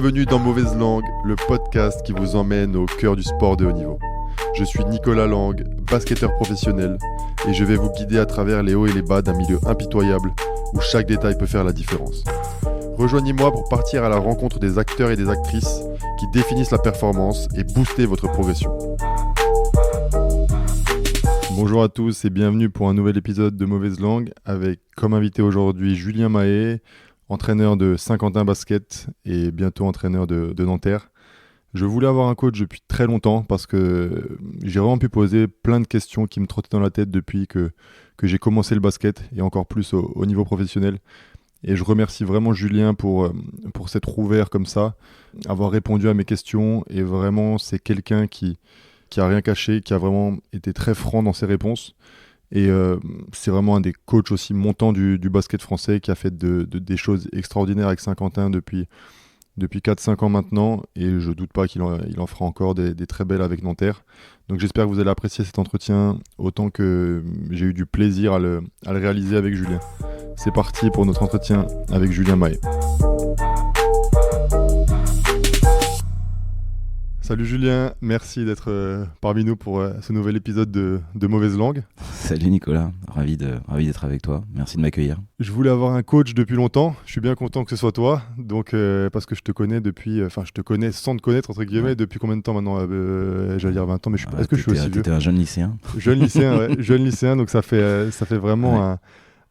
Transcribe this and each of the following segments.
Bienvenue dans Mauvaise Langue, le podcast qui vous emmène au cœur du sport de haut niveau. Je suis Nicolas Lang, basketteur professionnel, et je vais vous guider à travers les hauts et les bas d'un milieu impitoyable où chaque détail peut faire la différence. Rejoignez-moi pour partir à la rencontre des acteurs et des actrices qui définissent la performance et booster votre progression. Bonjour à tous et bienvenue pour un nouvel épisode de Mauvaise Langue avec comme invité aujourd'hui Julien Mahé, entraîneur de Saint-Quentin Basket et bientôt entraîneur de Nanterre. Je voulais avoir un coach depuis très longtemps parce que j'ai vraiment pu poser plein de questions qui me trottaient dans la tête depuis que j'ai commencé le basket et encore plus au niveau professionnel. Et je remercie vraiment Julien pour s'être ouvert comme ça, avoir répondu à mes questions. Et vraiment, c'est quelqu'un qui a rien caché, qui a vraiment été très franc dans ses réponses. Et c'est vraiment un des coachs aussi montants du basket français qui a fait des choses extraordinaires avec Saint-Quentin depuis 4-5 ans maintenant. Et je ne doute pas qu'il en fera encore des très belles avec Nanterre. Donc j'espère que vous allez apprécier cet entretien autant que j'ai eu du plaisir à le réaliser avec Julien. C'est parti pour notre entretien avec Julien Mahé. Salut Julien, merci d'être parmi nous pour ce nouvel épisode de Mauvaise Langue. Salut Nicolas, ravi d'être avec toi, merci de m'accueillir. Je voulais avoir un coach depuis longtemps, je suis bien content que ce soit toi, donc, parce que je te connais je te connais sans te connaître entre guillemets, depuis combien de temps maintenant j'allais dire 20 ans, mais est-ce que je suis aussi vieux ? T'étais un jeune lycéen. Jeune lycéen, donc ça fait vraiment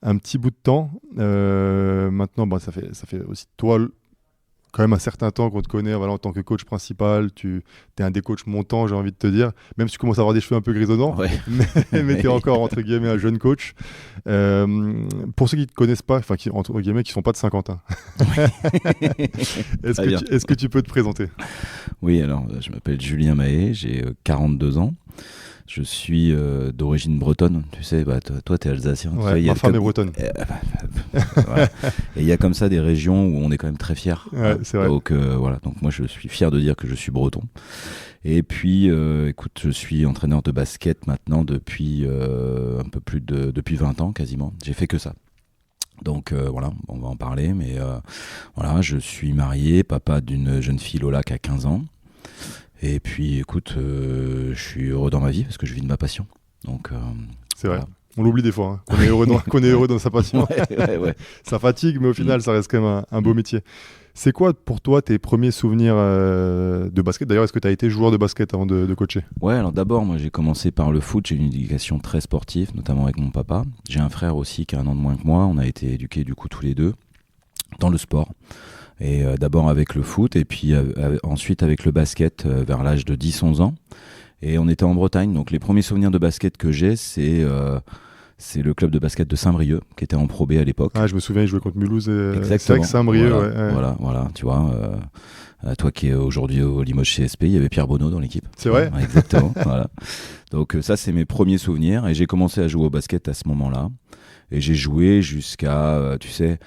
un petit bout de temps. Maintenant, ça fait aussi toi quand même un certain temps qu'on te connaît en tant que coach principal. Tu es un des coachs montants, j'ai envie de te dire, même si tu commences à avoir des cheveux un peu grisonnants, mais tu es encore entre guillemets un jeune coach. Pour ceux qui ne te connaissent pas, entre guillemets, qui ne sont pas de Saint-Quentin, est-ce que tu peux te présenter ? Oui, alors je m'appelle Julien Mahé, j'ai 42 ans. Je suis d'origine bretonne, tu sais, toi t'es alsacien. Ouais, ma femme est bretonne. Voilà. Et il y a comme ça des régions où on est quand même très fiers. Ouais, c'est vrai. Donc voilà, donc moi je suis fier de dire que je suis breton. Et puis écoute, je suis entraîneur de basket maintenant depuis depuis 20 ans quasiment. J'ai fait que ça. Donc voilà, on va en parler, mais voilà, je suis marié, papa d'une jeune fille Lola qui a 15 ans. Et puis, écoute, je suis heureux dans ma vie parce que je vis de ma passion. Donc, c'est vrai. Voilà. On l'oublie des fois, qu'on est heureux dans sa passion. Ouais. Ça fatigue, mais au final, ça reste quand même un beau métier. C'est quoi pour toi tes premiers souvenirs de basket ? D'ailleurs, est-ce que tu as été joueur de basket avant de coacher ? Ouais, alors d'abord, moi j'ai commencé par le foot. J'ai une éducation très sportive, notamment avec mon papa. J'ai un frère aussi qui a un an de moins que moi. On a été éduqués du coup tous les deux dans le sport. Et d'abord avec le foot et puis ensuite avec le basket vers l'âge de 10-11 ans. Et on était en Bretagne, donc les premiers souvenirs de basket que j'ai, c'est le club de basket de Saint-Brieuc qui était en Pro B à l'époque. Ah, je me souviens, il jouait contre Mulhouse. Exactement. C'est vrai que Saint-Brieuc, voilà, tu vois. Toi qui es aujourd'hui au Limoges CSP, il y avait Pierre Bonneau dans l'équipe. C'est vrai ? Ouais, exactement, voilà. Donc ça, c'est mes premiers souvenirs. Et j'ai commencé à jouer au basket à ce moment-là. Et j'ai joué jusqu'à, tu sais...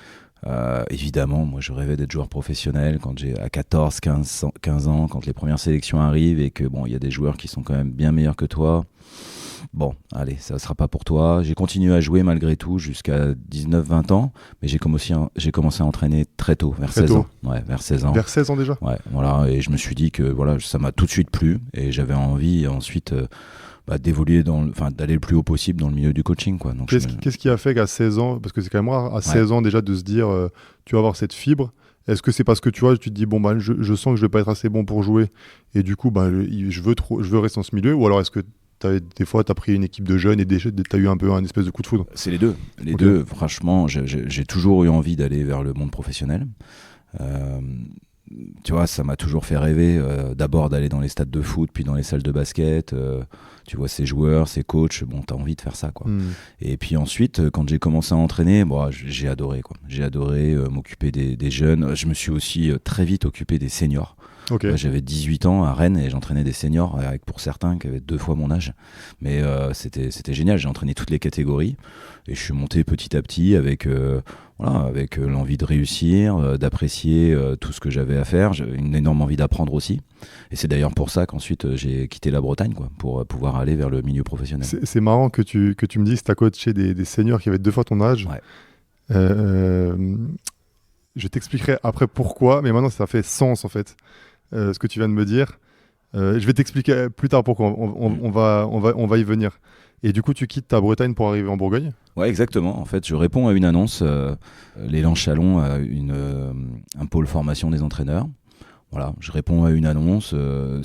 évidemment, moi je rêvais d'être joueur professionnel quand j'ai à 14, 15 ans, quand les premières sélections arrivent et que il y a des joueurs qui sont quand même bien meilleurs que toi. Bon, allez, ça ne sera pas pour toi. J'ai continué à jouer malgré tout jusqu'à 19-20 ans, mais j'ai commencé à entraîner très tôt, vers 16 ans. Ouais, vers 16 ans. Vers 16 ans déjà ? Ouais, voilà, et je me suis dit que voilà, ça m'a tout de suite plu et j'avais envie ensuite d'évoluer d'aller le plus haut possible dans le milieu du coaching, quoi. Donc qu'est-ce qui a fait qu'à 16 ans, parce que c'est quand même rare à 16 ans déjà de se dire tu vas avoir cette fibre, est-ce que c'est parce que tu te dis je sens que je vais pas être assez bon pour jouer et du coup je veux rester dans ce milieu, ou alors est-ce que des fois tu as pris une équipe de jeunes et tu as eu un peu un espèce de coup de foudre ? C'est les deux. Deux, franchement, j'ai toujours eu envie d'aller vers le monde professionnel. Tu vois, ça m'a toujours fait rêver d'abord d'aller dans les stades de foot, puis dans les salles de basket. Tu vois ces joueurs, ces coachs, t'as envie de faire ça, quoi. Et puis ensuite, quand j'ai commencé à entraîner, j'ai adoré, quoi. J'ai adoré m'occuper des jeunes. Je me suis aussi très vite occupé des seniors. Okay. J'avais 18 ans à Rennes et j'entraînais des seniors, avec pour certains qui avaient 2 fois mon âge. Mais c'était génial, j'ai entraîné toutes les catégories et je suis monté petit à petit avec l'envie de réussir, d'apprécier tout ce que j'avais à faire. J'avais une énorme envie d'apprendre aussi. Et c'est d'ailleurs pour ça qu'ensuite j'ai quitté la Bretagne, quoi, pour pouvoir aller vers le milieu professionnel. C'est marrant que tu me dises que tu as coaché des seniors qui avaient 2 fois ton âge. Ouais. je t'expliquerai après pourquoi, mais maintenant ça fait sens en fait, ce que tu viens de me dire. Je vais t'expliquer plus tard pourquoi, on va y venir. Et du coup, tu quittes ta Bretagne pour arriver en Bourgogne? Ouais, exactement. En fait, je réponds à une annonce. L'élan Chalon a un pôle formation des entraîneurs. Voilà, je réponds à une annonce.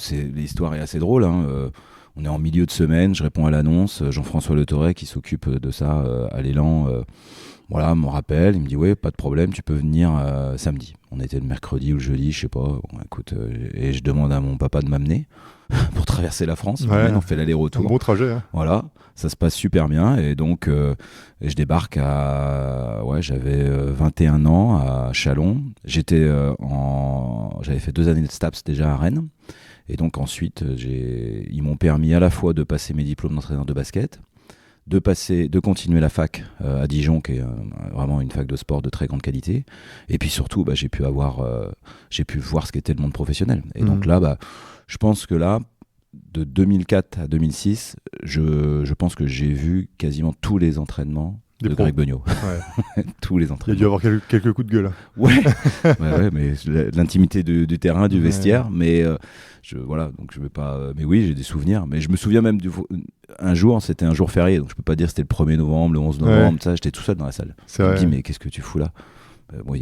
L'histoire est assez drôle. Hein. On est en milieu de semaine, je réponds à l'annonce. Jean-François Le Thorey, qui s'occupe de ça à l'élan, voilà, me rappelle. Il me dit ouais, pas de problème, tu peux venir samedi. On était le mercredi ou le jeudi, je sais pas. Bon, écoute, et je demande à mon papa de m'amener pour traverser la France. Ouais. On fait l'aller-retour. Un bon trajet. Hein. Voilà, ça se passe super bien. Et donc, je débarque j'avais 21 ans à Chalon. J'avais fait 2 années de STAPS déjà à Rennes. Et donc ensuite, ils m'ont permis à la fois de passer mes diplômes d'entraîneur de basket, de continuer la fac à Dijon, qui est vraiment une fac de sport de très grande qualité. Et puis surtout, j'ai pu voir ce qu'était le monde professionnel. Et donc là, je pense que là, de 2004 à 2006, je pense que j'ai vu quasiment tous les entraînements de Greg Beugnot. Ouais. Tous les Il y a entraînements. dû avoir quelques coups de gueule. Ouais, mais l'intimité du terrain, du vestiaire, mais voilà, donc je vais pas. Mais oui, j'ai des souvenirs. Mais je me souviens même un jour, c'était un jour férié, donc je peux pas dire c'était le 1er novembre, le 11 novembre, ça, j'étais tout seul dans la salle. Je me dis, mais qu'est-ce que tu fous là? Moi,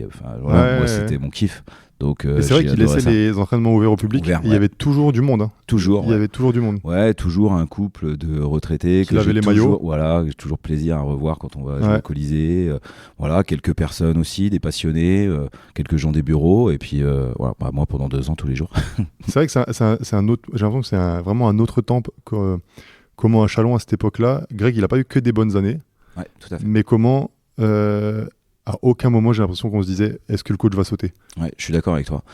c'était mon kiff. Donc, et c'est vrai qu'il laissait les entraînements ouverts au public. Il y avait toujours du monde. Hein. Toujours. Il y avait toujours du monde. Ouais, toujours un couple de retraités qui avait les maillots. Voilà, j'ai toujours plaisir à revoir quand on va jouer au Colisée. Voilà, quelques personnes aussi, des passionnés, quelques gens des bureaux. Et puis, voilà, moi pendant 2 ans tous les jours. C'est vrai que c'est un autre. J'ai l'impression que c'est vraiment un autre temps. Comment à Chalon à cette époque-là, Greg, il a pas eu que des bonnes années. Ouais, tout à fait. Mais comment à aucun moment j'ai l'impression qu'on se disait est-ce que le coach va sauter? Ouais, je suis d'accord avec toi.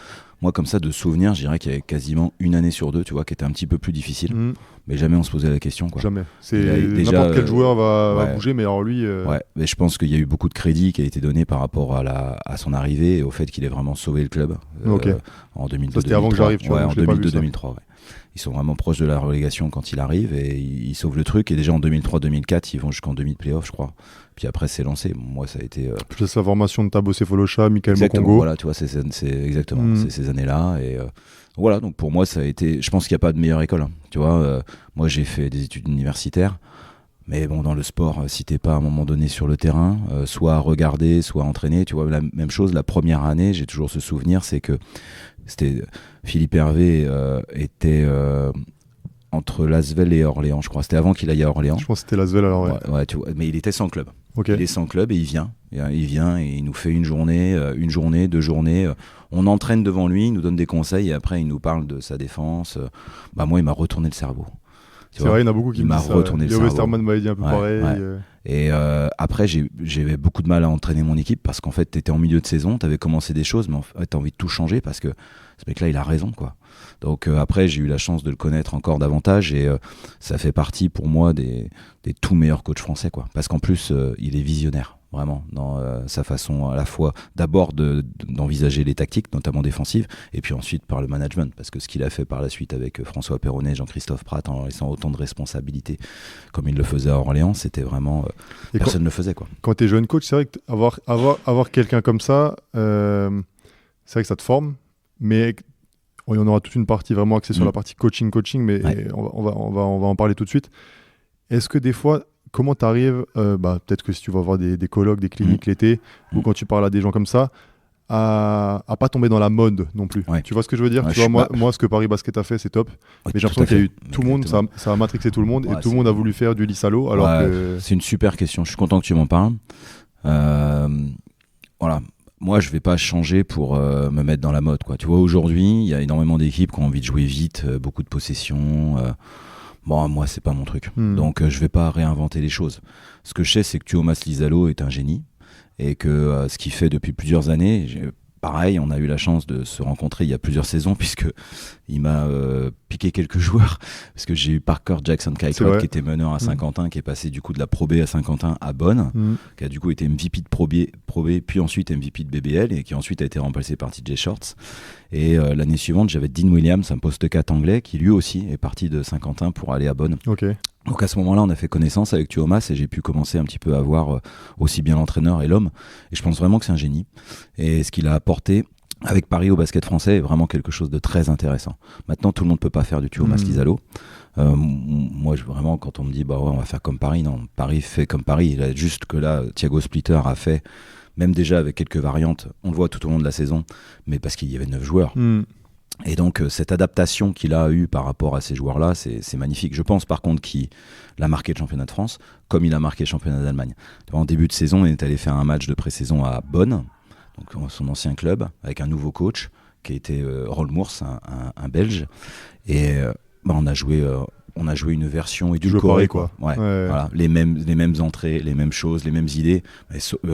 Moi, comme ça, de souvenir, je dirais qu'il y avait quasiment une année sur 2, tu vois, qui était un petit peu plus difficile. Mais jamais on se posait la question, quoi. Jamais. N'importe quel joueur va bouger, mais alors lui. Ouais, mais je pense qu'il y a eu beaucoup de crédit qui a été donné par rapport à son arrivée et au fait qu'il ait vraiment sauvé le club en 2002. C'était avant que j'arrive, tu vois. En 2002-2003, ouais. Ils sont vraiment proches de la relégation quand il arrive et ils sauvent le truc. Et déjà en 2003-2004, ils vont jusqu'en demi-playoff, je crois. Puis après, c'est lancé. Moi, ça a été. Plus la formation de Thabo Sefolosha, Michael Mokongo. Voilà, tu vois, c'est exactement c'est ces années-là. Et voilà, donc pour moi, ça a été. Je pense qu'il n'y a pas de meilleure école. Hein. Tu vois, moi, j'ai fait des études universitaires. Mais bon, dans le sport, si t'es pas à un moment donné sur le terrain, soit regarder, soit entraîner, tu vois, la même chose. La première année, j'ai toujours ce souvenir, c'est que Philippe Hervé était entre Lasvel et Orléans, je crois. C'était avant qu'il aille à Orléans. Je pense que c'était Lasvel alors. Ouais, tu vois, mais il était sans club. Okay. Il est sans club et il vient. Il vient et il nous fait une journée, 2 journées. On entraîne devant lui, il nous donne des conseils et après il nous parle de sa défense. Moi, il m'a retourné le cerveau. C'est vrai, il y en a beaucoup qui m'a retourné le cerveau. Westerman m'avait dit un peu pareil. Ouais. Et après, j'avais beaucoup de mal à entraîner mon équipe parce qu'en fait, tu étais en milieu de saison, tu avais commencé des choses, mais en fait, tu as envie de tout changer parce que ce mec-là, il a raison, quoi. Donc après, j'ai eu la chance de le connaître encore davantage et ça fait partie pour moi des tout meilleurs coachs français, quoi. Parce qu'en plus, il est visionnaire. Vraiment, dans sa façon à la fois d'abord d'envisager les tactiques, notamment défensives, et puis ensuite par le management, parce que ce qu'il a fait par la suite avec François Perronnet, Jean-Christophe Prat, en leur laissant autant de responsabilités comme il le faisait à Orléans, c'était vraiment... personne ne le faisait, quoi. Quand tu es jeune coach, c'est vrai qu'avoir quelqu'un comme ça, c'est vrai que ça te forme, mais il y en aura toute une partie vraiment axée sur la partie coaching, mais on va en parler tout de suite. Est-ce que des fois... Comment tu arrives, peut-être que si tu vas voir des colloques, des cliniques l'été, ou quand tu parles à des gens comme ça, à pas tomber dans la mode non plus. Ouais. Tu vois ce que je veux dire? Tu vois, moi, ce que Paris Basket a fait, c'est top. Ouais, mais j'ai l'impression qu'il y a eu tout le monde, ça a matrixé tout le monde, et tout le monde a voulu faire du lit à l'eau. Alors que... C'est une super question. Je suis content que tu m'en parles. Voilà. Moi, je vais pas changer pour me mettre dans la mode, quoi. Tu vois, aujourd'hui, il y a énormément d'équipes qui ont envie de jouer vite, beaucoup de possession. Bon, moi, c'est pas mon truc. Donc, je vais pas réinventer les choses. Ce que je sais, c'est que Tuomas Lisalo est un génie et que ce qu'il fait depuis plusieurs années, pareil, on a eu la chance de se rencontrer il y a plusieurs saisons puisque il m'a piqué quelques joueurs, parce que j'ai eu Parker Jackson Kaikot qui était meneur à Saint-Quentin, qui est passé du coup de la Pro B à Saint-Quentin à Bonn, qui a du coup été MVP de Pro B, puis ensuite MVP de BBL, et qui ensuite a été remplacé par TJ Shorts. Et l'année suivante, j'avais Dean Williams, un poste 4 anglais, qui lui aussi est parti de Saint-Quentin pour aller à Bonn. Donc à ce moment-là, on a fait connaissance avec Tuomas et j'ai pu commencer un petit peu à voir aussi bien l'entraîneur et l'homme. Et je pense vraiment que c'est un génie. Et ce qu'il a apporté avec Paris au basket français est vraiment quelque chose de très intéressant. Maintenant, tout le monde ne peut pas faire du Tuomas Lizalo. Moi, vraiment, quand on me dit on va faire comme Paris, non, Paris fait comme Paris. Il a juste que là, Thiago Splitter a fait, même déjà avec quelques variantes, on le voit tout au long de la saison, mais parce qu'il y avait 9 joueurs. Et donc cette adaptation qu'il a eue par rapport à ces joueurs-là, c'est magnifique. Je pense par contre qu'il a marqué le championnat de France comme il a marqué le championnat d'Allemagne. En début de saison, il est allé faire un match de pré-saison à Bonn, donc son ancien club, avec un nouveau coach qui était Rolmours, un Belge. Et on a joué une version édulcorée, quoi. Voilà, les mêmes entrées, les mêmes choses, les mêmes idées,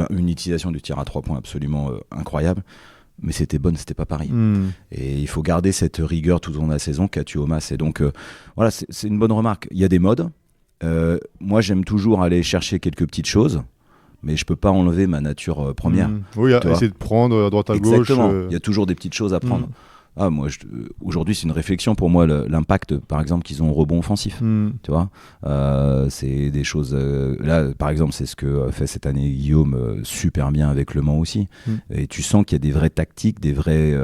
une utilisation du tir à 3 points absolument incroyable. Mais c'était Bonn, c'était pas Paris. Et il faut garder cette rigueur tout au long de la saison qu'a Tuomas. Et donc, voilà, c'est une bonne remarque. Il y a des modes. Moi, j'aime toujours aller chercher quelques petites choses, mais je peux pas enlever ma nature première. Oui, essayer de prendre à droite à gauche. Exactement. Il y a toujours des petites choses à prendre. Aujourd'hui, c'est une réflexion pour moi, l'impact, par exemple, qu'ils ont au rebond offensif. Tu vois, c'est des choses. Là, par exemple, c'est ce que fait cette année Guillaume super bien avec Le Mans aussi. Et tu sens qu'il y a des vraies tactiques, des vrais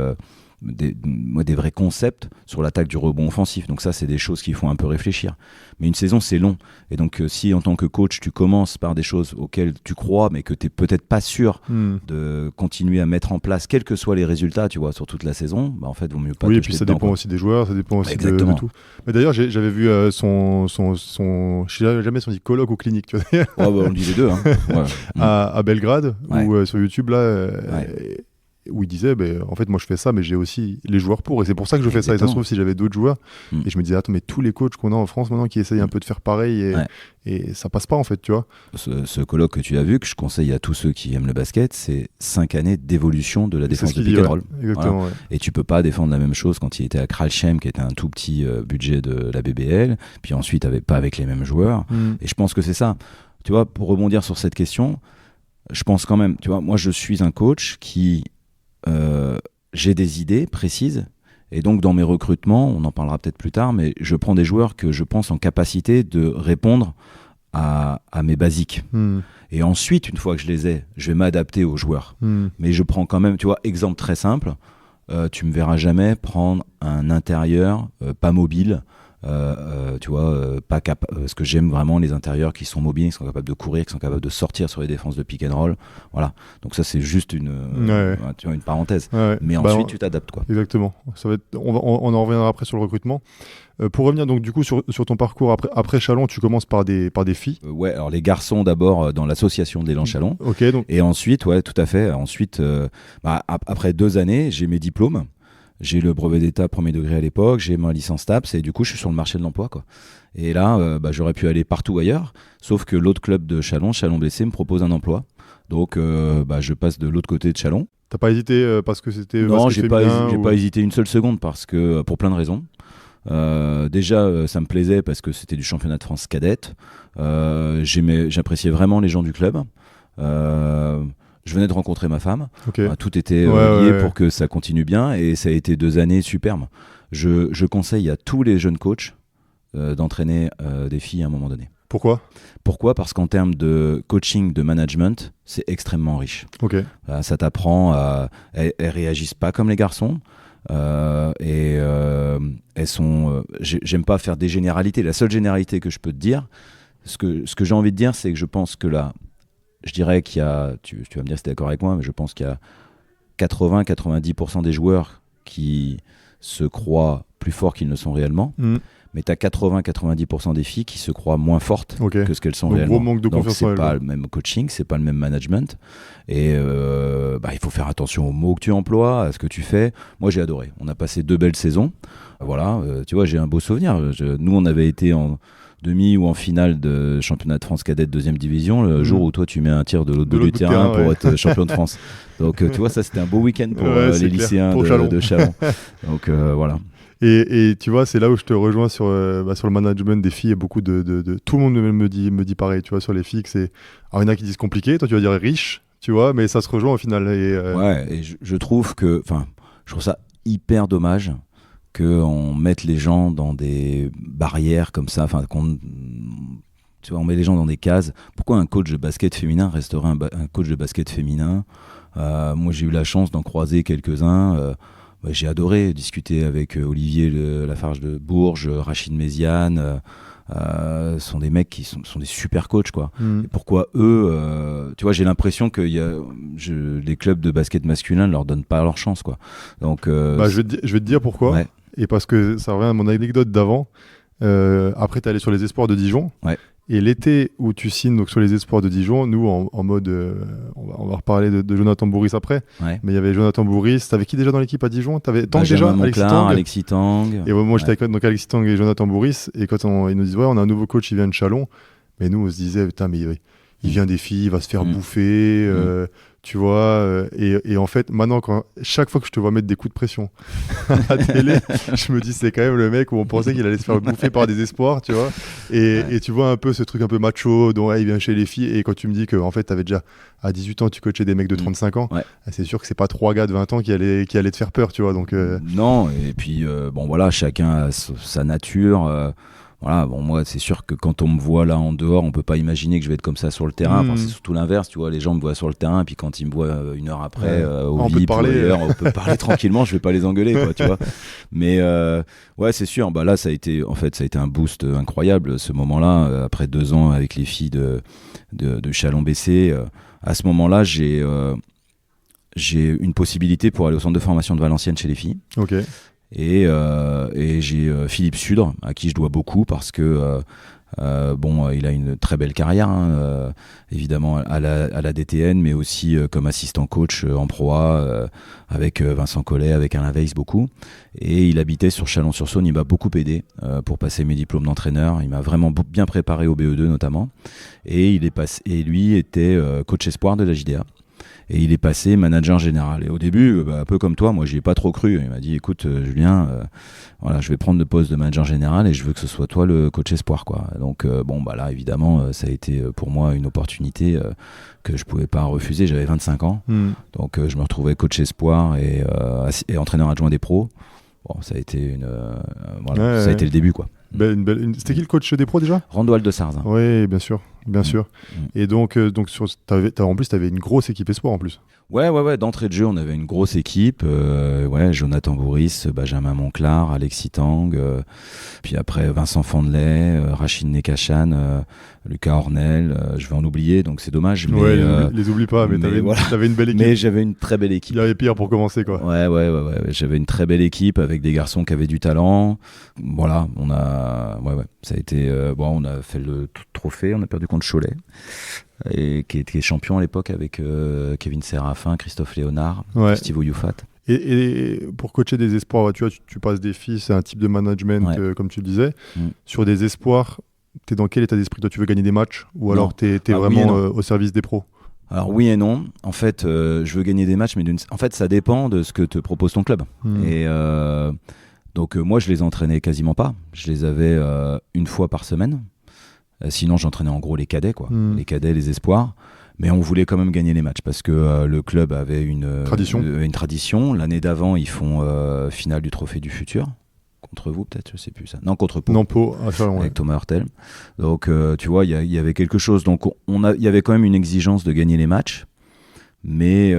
concepts sur l'attaque du rebond offensif. Donc ça, c'est des choses qui font un peu réfléchir. Mais une saison, c'est long. Et donc, si en tant que coach, tu commences par des choses auxquelles tu crois, mais que tu n'es peut-être pas sûr de continuer à mettre en place, quels que soient les résultats, tu vois, sur toute la saison, en fait, il vaut mieux pas. Oui, et puis ça dépend aussi des joueurs, ça dépend aussi de tout. Mais d'ailleurs, j'avais vu je sais jamais si on dit colloque ou clinique, tu vois. On dit les deux. Hein. À Belgrade, ou sur YouTube, là. Où il disait, en fait, moi je fais ça, mais j'ai aussi les joueurs pour, et c'est pour ça que je fais ça. Et ça se trouve, si j'avais d'autres joueurs, et je me disais, attends, mais tous les coachs qu'on a en France maintenant qui essayent un peu de faire pareil, et ça passe pas en fait, tu vois. Ce colloque que tu as vu, que je conseille à tous ceux qui aiment le basket, c'est 5 années d'évolution de la défense de pick and roll. Exactement. Voilà. Et tu peux pas défendre la même chose quand il était à Kralsheim, qui était un tout petit budget de la BBL, puis ensuite pas avec les mêmes joueurs. Et je pense que c'est ça. Tu vois, pour rebondir sur cette question, je pense quand même, tu vois, moi je suis un coach qui j'ai des idées précises et donc dans mes recrutements, on en parlera peut-être plus tard, mais je prends des joueurs que je pense en capacité de répondre à mes basiques. Et ensuite, une fois que je les ai, je vais m'adapter aux joueurs. Mais je prends quand même, tu vois, exemple très simple, tu me verras jamais prendre un intérieur pas mobile, tu vois, parce que j'aime vraiment les intérieurs qui sont mobiles, qui sont capables de courir, qui sont capables de sortir sur les défenses de pick and roll. Voilà. Donc ça, c'est juste tu vois, une parenthèse. Mais ensuite, tu t'adaptes, quoi. Exactement. Ça va être, on en reviendra après sur le recrutement. Pour revenir donc du coup sur ton parcours après Chalon, tu commences par des filles. Alors les garçons d'abord dans l'association de l'Élan Chalon. Donc. Et ensuite, tout à fait. Ensuite, après 2 années, j'ai mes diplômes. J'ai le brevet d'état premier degré à l'époque, j'ai ma licence TAPS et du coup je suis sur le marché de l'emploi, quoi. Et là j'aurais pu aller partout ailleurs, sauf que l'autre club de Chalon BC me propose un emploi. Donc je passe de l'autre côté de Chalon. T'as pas hésité parce que c'était Non, j'ai pas hésité une seule seconde parce que pour plein de raisons. Déjà ça me plaisait parce que c'était du championnat de France cadette. J'appréciais vraiment les gens du club. Je venais de rencontrer ma femme. Tout était lié pour que ça continue bien et ça a été 2 années superbes. Je conseille à tous les jeunes coachs d'entraîner des filles à un moment donné. Pourquoi ? Parce qu'en termes de coaching, de management, c'est extrêmement riche. Ça t'apprend elles réagissent pas comme les garçons. Et elles sont. J'aime pas faire des généralités. La seule généralité que je peux te dire, ce que j'ai envie de dire, c'est que je pense que là, je dirais qu'il y a, tu vas me dire si tu es d'accord avec moi, mais je pense qu'il y a 80-90% des joueurs qui se croient plus forts qu'ils ne sont réellement. Mais tu as 80-90% des filles qui se croient moins fortes que ce qu'elles sont réellement. Gros manque de confiance en elles. Donc c'est pas le même coaching, c'est pas le même management. Et il faut faire attention aux mots que tu emploies, à ce que tu fais. Moi j'ai adoré. On a passé 2 belles saisons. Voilà, tu vois, j'ai un beau souvenir. Nous on avait été en demi ou en finale de championnat de France cadette 2e division, le jour où toi tu mets un tir de l'autre bout du terrain pour être champion de France. Donc tu vois, ça c'était un beau week-end pour les lycéens de Chalon. Donc voilà. Et tu vois, c'est là où je te rejoins sur le management des filles. Et beaucoup tout le monde me dit pareil, tu vois, sur les filles. Alors, il y en a qui disent compliqué, toi tu vas dire riche, tu vois, mais ça se rejoint au final. Ouais, et je trouve ça hyper dommage qu'on mette les gens dans des barrières comme ça, tu vois, on met les gens dans des cases. Pourquoi un coach de basket féminin resterait un coach de basket féminin? Moi, j'ai eu la chance d'en croiser quelques-uns. J'ai adoré discuter avec Olivier Lafarge de Bourges, Rachid Méziane. Sont des mecs qui sont des super coachs, quoi. Et pourquoi eux, tu vois, j'ai l'impression que les clubs de basket masculin ne leur donnent pas leur chance, quoi. Donc, je vais te dire pourquoi. Ouais. Et parce que ça revient à mon anecdote d'avant. Après, tu es allé sur les Espoirs de Dijon. Ouais. Et l'été où tu signes donc, sur les Espoirs de Dijon, nous, en mode... on va reparler de Jonathan Bourris après. Ouais. Mais il y avait Jonathan Bourris. T'avais qui déjà dans l'équipe à Dijon? T'avais Tang Benjamin déjà? Monclar, Alexis Tang. Et moi, j'étais avec donc, Alexis Tang et Jonathan Bourris. Et quand ils nous disent, ouais, on a un nouveau coach, il vient de Chalon. Mais nous, on se disait, putain, mais il vient des filles, il va se faire bouffer. Tu vois, et en fait, maintenant, chaque fois que je te vois mettre des coups de pression à la télé, je me dis, c'est quand même le mec où on pensait qu'il allait se faire bouffer par des espoirs, tu vois. Et tu vois un peu ce truc un peu macho, dont il vient chez les filles. Et quand tu me dis qu'en fait, tu avais déjà, à 18 ans, tu coachais des mecs de 35 ans, c'est sûr que c'est pas 3 gars de 20 ans qui allaient te faire peur, tu vois. Donc, Non, et puis, voilà, chacun a sa nature. Voilà, bon, moi, c'est sûr que quand on me voit là en dehors, on peut pas imaginer que je vais être comme ça sur le terrain. Enfin, c'est surtout l'inverse, tu vois. Les gens me voient sur le terrain, et puis quand ils me voient une heure après, au VIP ou ailleurs, on peut parler tranquillement. Je vais pas les engueuler, quoi, tu vois. Mais ouais, c'est sûr. Bah là, ça a été un boost incroyable ce moment-là. Après 2 ans avec les filles de Chalon-Bessé, à ce moment-là, j'ai une possibilité pour aller au centre de formation de Valenciennes chez les filles. Ok. Et j'ai Philippe Sudre, à qui je dois beaucoup parce que il a une très belle carrière, hein, évidemment à la DTN, mais aussi comme assistant coach en Pro A, avec Vincent Collet, avec Alain Weiss beaucoup. Et il habitait sur Chalon-sur-Saône, il m'a beaucoup aidé pour passer mes diplômes d'entraîneur. Il m'a vraiment bien préparé au BE2 notamment. Et lui était coach espoir de la JDA. Et il est passé manager général. Et au début, un peu comme toi, moi, j'y ai pas trop cru. Il m'a dit, écoute, Julien, voilà, je vais prendre le poste de manager général et je veux que ce soit toi le coach espoir, quoi. Donc, là, évidemment, ça a été pour moi une opportunité que je pouvais pas refuser. J'avais 25 ans. Donc, je me retrouvais coach espoir et entraîneur adjoint des pros. Bon, ça a été ça a été le début, quoi. C'était qui le coach des pros déjà? Randoual de Sarzin. Oui, bien sûr. Et donc en plus, tu avais une grosse équipe espoir en plus. Ouais, d'entrée de jeu, on avait une grosse équipe. Jonathan Bourris, Benjamin Monclar, Alexis Tang, puis après Vincent Fandelet, Rachid Nekachan, Lucas Ornel. Je vais en oublier, donc c'est dommage. Mais, les oublie pas, mais t'avais une belle équipe. Mais j'avais une très belle équipe. Il y avait pire pour commencer, quoi. Ouais. J'avais une très belle équipe avec des garçons qui avaient du talent. Voilà, ça a été. On a fait le trophée, on a perdu contre Cholet. Et qui est champion à l'époque avec Kevin Séraphin, Christophe Léonard, Steve Oyoufat. Et pour coacher des espoirs, tu vois, tu passes des filles, c'est un type de management, comme tu le disais. Sur des espoirs, tu es dans quel état d'esprit? Toi, tu veux gagner des matchs? Ou alors tu es vraiment au service des pros? Alors oui et non. En fait, je veux gagner des matchs, mais en fait, ça dépend de ce que te propose ton club. Et donc moi, je les entraînais quasiment pas. Je les avais une fois par semaine. Sinon, j'entraînais en gros les cadets, quoi. Les cadets, les espoirs. Mais on voulait quand même gagner les matchs parce que le club avait une tradition. L'année d'avant, ils font finale du Trophée du Futur. Contre vous, peut-être, je sais plus ça. Non, contre Pau. Non, Pau, avec Thomas Hurtel. Donc, tu vois, il y avait quelque chose. Donc, il y avait quand même une exigence de gagner les matchs. Mais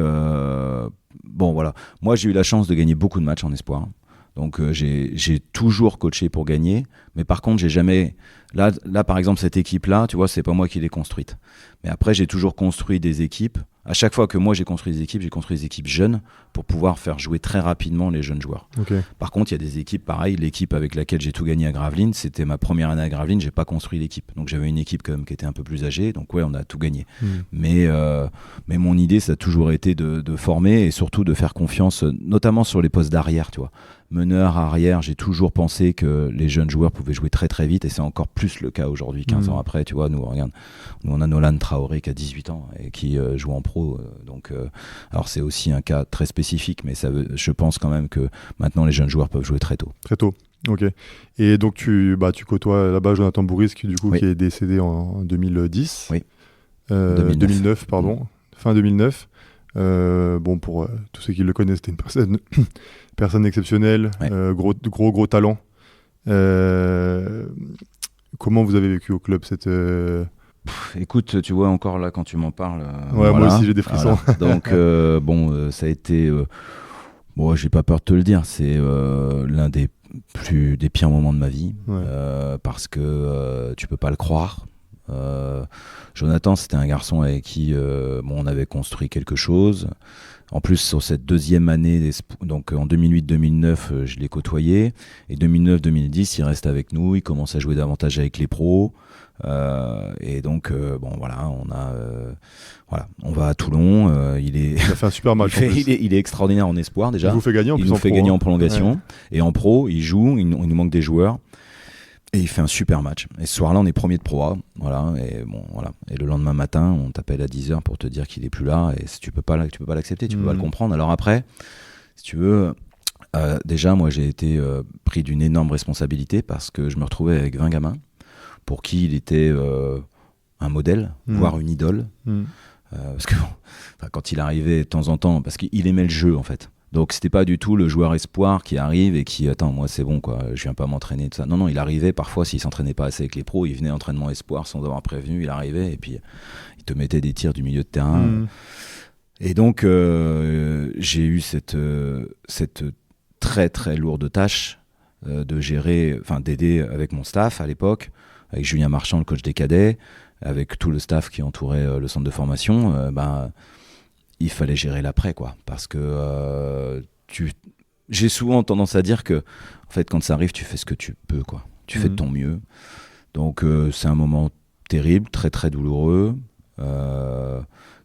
voilà. Moi, j'ai eu la chance de gagner beaucoup de matchs en espoir. Donc j'ai toujours coaché pour gagner, mais par contre j'ai jamais là par exemple cette équipe là, tu vois, c'est pas moi qui l'ai construite. Mais après j'ai toujours construit des équipes. À chaque fois que moi j'ai construit des équipes jeunes pour pouvoir faire jouer très rapidement les jeunes joueurs. Okay. Par contre, il y a des équipes pareil, l'équipe avec laquelle j'ai tout gagné à Gravelines, c'était ma première année à Gravelines, j'ai pas construit l'équipe. Donc j'avais une équipe quand même qui était un peu plus âgée, donc on a tout gagné. Mais mon idée ça a toujours été de former et surtout de faire confiance, notamment sur les postes d'arrière, tu vois. meneur, arrière, j'ai toujours pensé que les jeunes joueurs pouvaient jouer très très vite et c'est encore plus le cas aujourd'hui, 15 ans après. Tu vois, nous, regarde, nous on a Nolan Traoré qui a 18 ans et qui joue en pro. Alors c'est aussi un cas très spécifique, mais je pense quand même que maintenant les jeunes joueurs peuvent jouer très tôt. Très tôt, ok. Et donc tu côtoies là-bas Jonathan Bourris qui Oui. est décédé en 2010. Oui. 2009, pardon. Fin 2009. Pour tous ceux qui le connaissent, c'était une personne exceptionnelle, Ouais. gros talent. Comment vous avez vécu au club cette Écoute, tu vois, encore là, quand tu m'en parles. Ouais, moi aussi j'ai des frissons. Voilà. Donc, ça a été. Bon, j'ai pas peur de te le dire, c'est l'un des pires moments de ma vie. Ouais. Parce que tu peux pas le croire. Jonathan, c'était un garçon avec qui on avait construit quelque chose. En plus, sur cette deuxième année, donc en 2008-2009, je l'ai côtoyé. Et 2009-2010, il reste avec nous. Il commence à jouer davantage avec les pros. Et donc, on va à Toulon. Il a fait un super match. Il est extraordinaire en espoir déjà. Il vous fait gagner en plus. Il nous fait gagner en prolongation. Ouais. Et en pro, il joue. Il nous manque des joueurs. Et il fait un super match. Et ce soir-là, on est premier de Pro A. Voilà. Et le lendemain matin, on t'appelle à 10h pour te dire qu'il est plus là. Et tu peux pas l'accepter, tu peux pas le comprendre. Alors après, si tu veux, déjà, moi, j'ai été pris d'une énorme responsabilité parce que je me retrouvais avec 20 gamins pour qui il était un modèle, voire une idole. Parce que quand il arrivait de temps en temps, parce qu'il aimait le jeu, en fait. Donc c'était pas du tout le joueur espoir qui arrive et qui attends, moi c'est bon quoi, je viens pas m'entraîner, tout ça. Non, il arrivait parfois s'il s'entraînait pas assez avec les pros, il venait à l'entraînement espoir sans avoir prévenu, il arrivait et puis il te mettait des tirs du milieu de terrain. Et donc j'ai eu cette très très lourde tâche de gérer, d'aider avec mon staff à l'époque, avec Julien Marchand, le coach des cadets, avec tout le staff qui entourait le centre de formation. Il fallait gérer l'après, quoi. Parce que j'ai souvent tendance à dire que, en fait, quand ça arrive, tu fais ce que tu peux, quoi. Tu fais de ton mieux. Donc, c'est un moment terrible, très, très douloureux,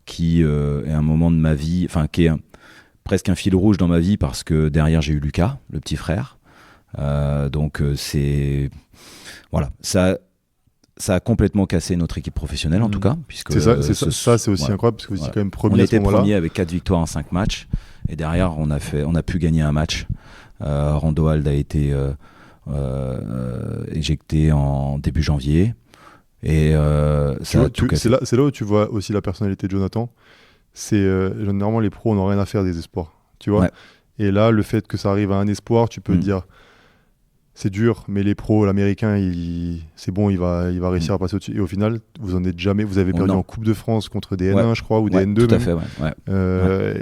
qui est un moment de ma vie, qui est presque un fil rouge dans ma vie, parce que derrière, j'ai eu Lucas, le petit frère. Donc, c'est... Voilà, ça a complètement cassé notre équipe professionnelle en tout cas. Puisque c'est aussi incroyable parce que vous étiez quand même premier. On était premier avec 4 victoires en 5 matchs et derrière on a pu gagner un match. Randoald a été éjecté en début janvier et c'est là où tu vois aussi la personnalité de Jonathan. C'est généralement les pros n'ont rien à faire des espoirs, tu vois. Ouais. Et là le fait que ça arrive à un espoir, tu peux te dire c'est dur, mais les pros, l'américain, c'est bon, il va réussir à passer au-dessus. Et au final, vous en êtes jamais. Vous avez perdu en Coupe de France contre des N1, je crois, ou des N2. Tout à fait,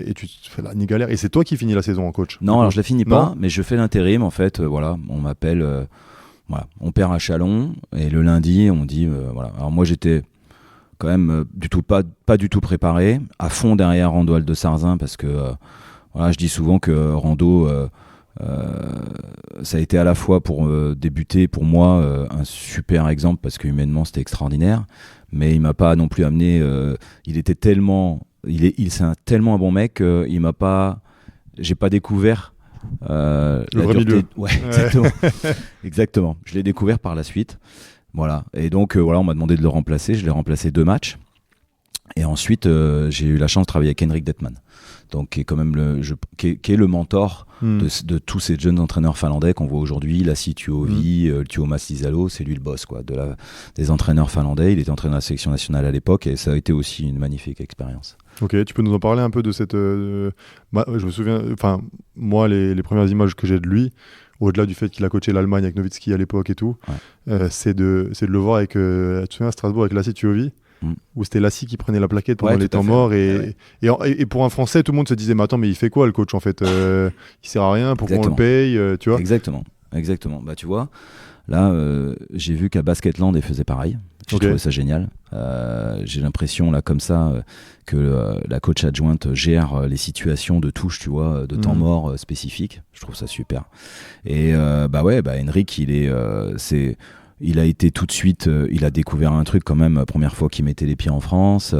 Et tu te fais la galère. Et c'est toi qui finis la saison en coach. Non, alors je la finis pas, mais je fais l'intérim. En fait, on m'appelle. On perd à Chalon et le lundi, on dit voilà. Alors moi, j'étais quand même pas du tout préparé, à fond derrière Randoald de Sarzin parce que je dis souvent que Rando. Ça a été à la fois pour débuter pour moi un super exemple parce que humainement c'était extraordinaire, mais il m'a pas non plus amené. C'est tellement un bon mec j'ai pas découvert le vrai milieu. Ouais. Exactement. Je l'ai découvert par la suite. Voilà. Et donc on m'a demandé de le remplacer. Je l'ai remplacé 2 matchs. Et ensuite j'ai eu la chance de travailler avec Henrik Detman. Donc qui est quand même qui est le mentor de tous ces jeunes entraîneurs finlandais qu'on voit aujourd'hui, Lassi Tuovi, Tuomas Isalo, c'est lui le boss quoi, des entraîneurs finlandais. Il était entraîneur de la sélection nationale à l'époque et ça a été aussi une magnifique expérience. Ok, tu peux nous en parler un peu de cette... je me souviens, moi les premières images que j'ai de lui, au-delà du fait qu'il a coaché l'Allemagne avec Nowitzki à l'époque et tout, c'est de le voir avec, tu te souviens à Strasbourg avec Lassi Tuovi, où c'était Lassi qui prenait la plaquette pendant les temps morts et pour un Français tout le monde se disait mais attends mais il fait quoi le coach en fait, il sert à rien, pourquoi on le paye, tu vois. Exactement. Bah tu vois là j'ai vu qu'à Basketland il faisait pareil, j'ai trouvé ça génial. J'ai l'impression là comme ça que la coach adjointe gère les situations de touche, tu vois, de temps mort spécifiques. Je trouve ça super. Et Henrik, il est il a été tout de suite, il a découvert un truc quand même, première fois qu'il mettait les pieds en France.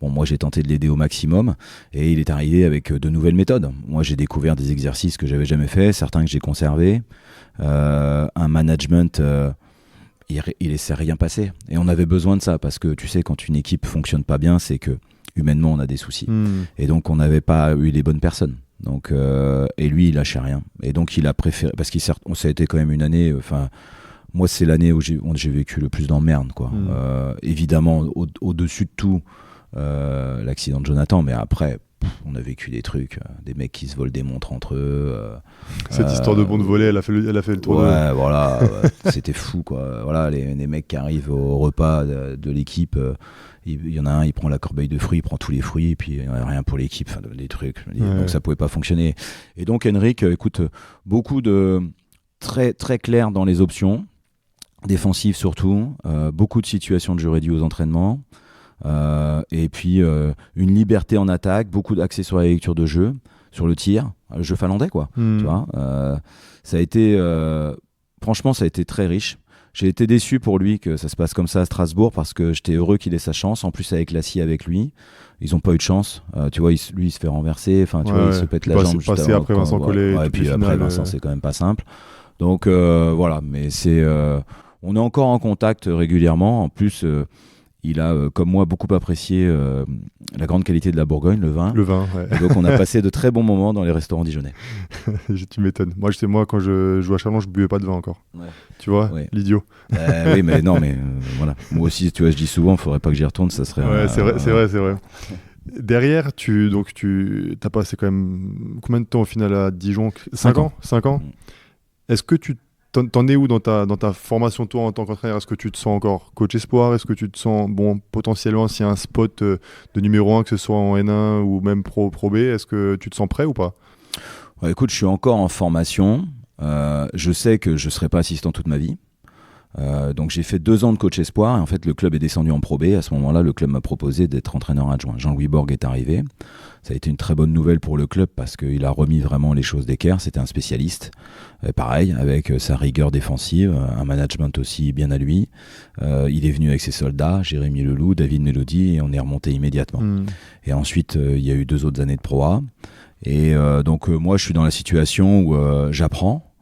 Bon, moi j'ai tenté de l'aider au maximum et il est arrivé avec de nouvelles méthodes. Moi j'ai découvert des exercices que j'avais jamais fait, certains que j'ai conservés, un management, il laissait rien passer. Et on avait besoin de ça parce que tu sais, quand une équipe fonctionne pas bien, c'est que humainement on a des soucis. Et donc on n'avait pas eu les bonnes personnes. Donc, et lui il lâchait rien. Et donc il a préféré, parce que ça a été quand même une année, moi, c'est l'année où j'ai vécu le plus d'emmerdes, quoi. Évidemment, au-dessus de tout, l'accident de Jonathan, mais après, on a vécu des trucs, des mecs qui se volent des montres entre eux. Cette histoire de bon de voler, elle a fait le tour. Ouais, voilà, c'était fou, quoi. Voilà, les mecs qui arrivent au repas de l'équipe, il y en a un, il prend la corbeille de fruits, il prend tous les fruits, et puis il n'y a rien pour l'équipe, des trucs. Donc ça pouvait pas fonctionner. Et donc Henrik, écoute, beaucoup de très très clair dans les options. Défensive surtout, beaucoup de situations de jeu réduit aux entraînements, et puis une liberté en attaque, beaucoup d'accès sur la lecture de jeu, sur le tir, le jeu finlandais, quoi. Tu vois, ça a été, franchement, ça a été très riche. J'ai été déçu pour lui que ça se passe comme ça à Strasbourg parce que j'étais heureux qu'il ait sa chance. En plus avec Lassie avec lui, ils n'ont pas eu de chance. Tu vois, lui il se fait renverser, enfin tu vois, il se pète la jambe. Passer après Vincent Collet. Et puis après Vincent, c'est quand même pas simple. Donc voilà, mais c'est on est encore en contact régulièrement. En plus, il a, comme moi, beaucoup apprécié la grande qualité de la Bourgogne, le vin. Le vin, ouais. Et donc, on a passé de très bons moments dans les restaurants dijonnais. Tu m'étonnes. Moi, quand je jouais à Chalon, je buvais pas de vin encore. Ouais. Tu vois, l'idiot. Oui, mais non, mais voilà. Moi aussi, tu vois, je dis souvent, il faudrait pas que j'y retourne, ça serait. Ouais, c'est vrai. Derrière, tu as passé quand même combien de temps au final à Dijon? 5 ans. 5 ans. Est-ce que t'en es où dans ta formation toi en tant qu'entraîneur? Est-ce que tu te sens encore coach espoir? Est-ce que tu te sens potentiellement s'il y a un spot de numéro 1, que ce soit en N1 ou même Pro B, est-ce que tu te sens prêt ou pas? Ouais, écoute, je suis encore en formation. Je sais que je serai pas assistant toute ma vie. Donc j'ai fait 2 ans de coach espoir et en fait le club est descendu en Pro B. À ce moment-là, le club m'a proposé d'être entraîneur adjoint. Jean-Louis Borg est arrivé. Ça a été une très bonne nouvelle pour le club parce qu'il a remis vraiment les choses d'équerre. C'était un spécialiste, pareil, avec sa rigueur défensive, un management aussi bien à lui. Il est venu avec ses soldats, Jérémy Leloup, David Mélody, et on est remonté immédiatement. Et ensuite, il y a eu 2 autres années de Pro A. Et donc moi, je suis dans la situation où j'apprends,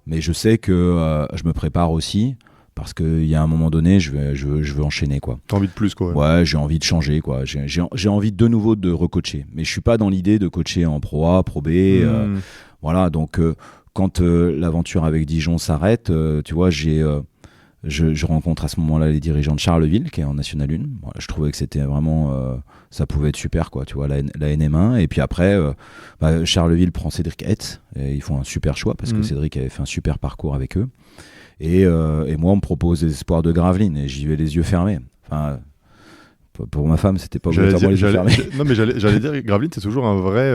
mais je sais que je me prépare aussi. Parce qu'il y a un moment donné, je veux enchaîner, quoi. T'as envie de plus, quoi. Ouais, j'ai envie de changer, quoi. J'ai envie de nouveau de recoacher. Mais je suis pas dans l'idée de coacher en Pro A, Pro B. Voilà, donc quand l'aventure avec Dijon s'arrête, tu vois, je rencontre à ce moment-là les dirigeants de Charleville, qui est en National 1. Voilà, je trouvais que c'était vraiment... ça pouvait être super, quoi, tu vois, la NM1. Et puis après, Charleville prend Cédric Hetz. Et ils font un super choix, parce que Cédric avait fait un super parcours avec eux. Et moi, on me propose les espoirs de Gravelines et j'y vais les yeux fermés. Enfin, pour ma femme, c'était pas obligatoirement les yeux fermés. Non, mais j'allais dire, Gravelines, c'est toujours un vrai.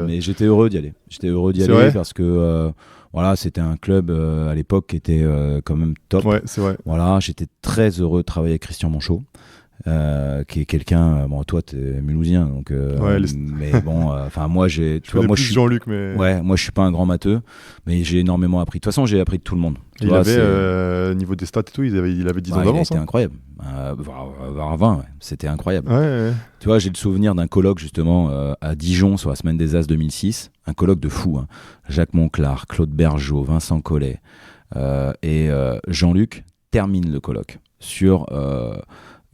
Mais j'étais heureux d'y aller. Parce que voilà, c'était un club à l'époque qui était quand même top. Ouais, c'est vrai. Voilà, j'étais très heureux de travailler avec Christian Monchot. Qui est quelqu'un, bon, toi t'es mulhousien donc mais bon, enfin moi j'ai, tu vois, moi je suis Jean-Luc, mais moi je suis pas un grand matheux, mais j'ai énormément appris. De toute façon, j'ai appris de tout le monde. Il avait niveau des stats et tout, il avait 10 ans d'avance. C'était incroyable, voire 20, ouais. C'était incroyable. Ouais. Tu vois, j'ai le souvenir d'un colloque justement à Dijon sur la semaine des As 2006, un colloque de fou, hein. Jacques Monclar, Claude Bergeau, Vincent Collet et Jean-Luc termine le colloque sur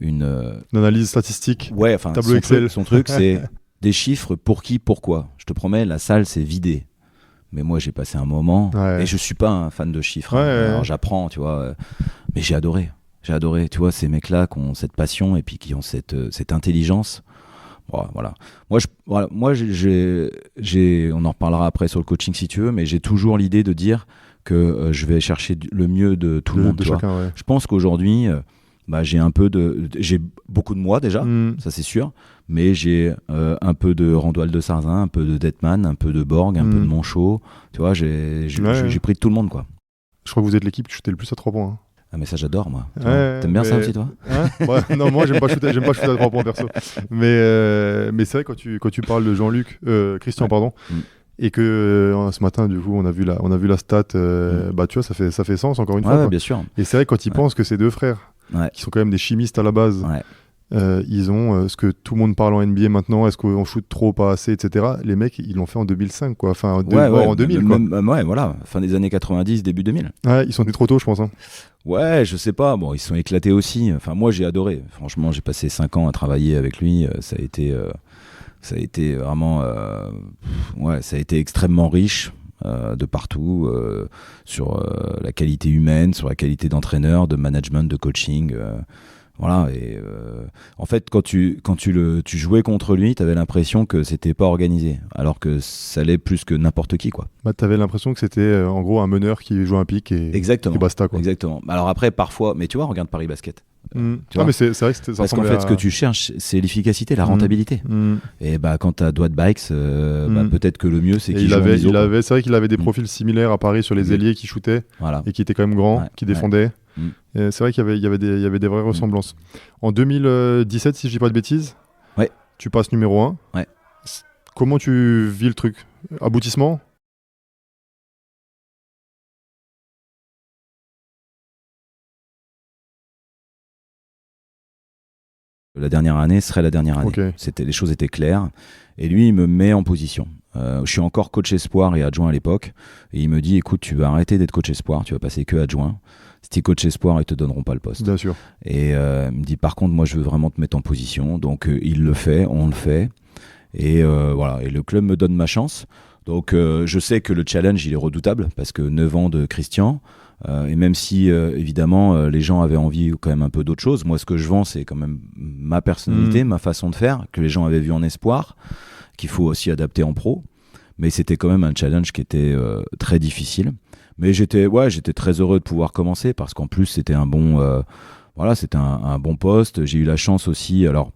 une analyse statistique, ouais, enfin, tableau Excel. Son truc, c'est des chiffres pour qui, pourquoi. Je te promets, la salle s'est vidée. Mais moi, j'ai passé un moment, et je suis pas un fan de chiffres. Alors, j'apprends, tu vois. Mais j'ai adoré, tu vois, ces mecs-là qui ont cette passion et puis qui ont cette intelligence. Bon, voilà. Moi, on en reparlera après sur le coaching si tu veux, mais j'ai toujours l'idée de dire que je vais chercher le mieux de tout le monde. De chacun, ouais. Je pense qu'aujourd'hui... j'ai beaucoup de moi déjà, ça c'est sûr, mais j'ai un peu de Randoil de Sarzin, un peu de Detman, un peu de Borg, un peu de Monchot, tu vois, j'ai pris de tout le monde, quoi. Je crois que vous êtes l'équipe qui shootait le plus à 3 points. Hein. Ah mais ça j'adore, moi. T'aimes bien ça aussi, toi? Non, moi j'aime pas shooter à 3 points perso. Mais c'est vrai, quand tu parles de Jean-Luc, Christian, pardon, Et que ce matin, du coup, on a vu la stat. Bah, tu vois, ça fait sens encore une fois. Ouais, bien sûr. Et c'est vrai quand ils pensent que ces deux frères, qui sont quand même des chimistes à la base, ils ont ce que tout le monde parle en NBA maintenant, est-ce qu'on shoot trop, pas assez, etc. Les mecs, ils l'ont fait en 2005, quoi. Enfin, en 2000, quoi. Ouais, voilà. Fin des années 90, début 2000. Ouais, ils sont nés trop tôt, je pense. Hein. Ouais, je sais pas. Bon, ils sont éclatés aussi. Enfin, moi, j'ai adoré. Franchement, j'ai passé 5 ans à travailler avec lui. Ça a été vraiment, ça a été extrêmement riche de partout, sur la qualité humaine, sur la qualité d'entraîneur, de management, de coaching. Voilà. Et en fait, quand tu jouais contre lui, t'avais l'impression que c'était pas organisé, alors que ça l'est plus que n'importe qui, quoi. Bah, t'avais l'impression que c'était en gros un meneur qui joue un pic et Exactement. Et basta, quoi. Exactement. Alors après, parfois, mais tu vois, regarde Paris Basket. Mais c'est vrai que ça parce qu'en fait, ce que tu cherches, c'est l'efficacité, la rentabilité. Et bah, quand tu as Dwight Bikes, peut-être que le mieux, c'est qu'il joue en ISO. C'est vrai qu'il avait des profils similaires à Paris sur les ailiers qui shootaient et qui étaient quand même grands, qui défendaient. C'est vrai qu'il y avait des vraies ressemblances. En 2017, si je dis pas de bêtises, tu passes numéro 1. Comment tu vis le truc? Aboutissement? La dernière année serait la dernière année. Okay. Les choses étaient claires. Et lui, il me met en position. Je suis encore coach espoir et adjoint à l'époque. Et il me dit, écoute, tu vas arrêter d'être coach espoir, tu vas passer que adjoint. Si tu es coach espoir, ils te donneront pas le poste. Bien sûr. Et il me dit, par contre, moi, je veux vraiment te mettre en position. Donc, il le fait, on le fait. Et voilà. Et le club me donne ma chance. Donc, je sais que le challenge, il est redoutable parce que 9 ans de Christian. Et même si, évidemment, les gens avaient envie quand même un peu d'autre chose, moi, ce que je vends, c'est quand même ma personnalité, ma façon de faire, que les gens avaient vu en espoir, qu'il faut aussi adapter en pro. Mais c'était quand même un challenge qui était très difficile. Mais j'étais très heureux de pouvoir commencer parce qu'en plus, c'était un bon poste. J'ai eu la chance aussi. Alors,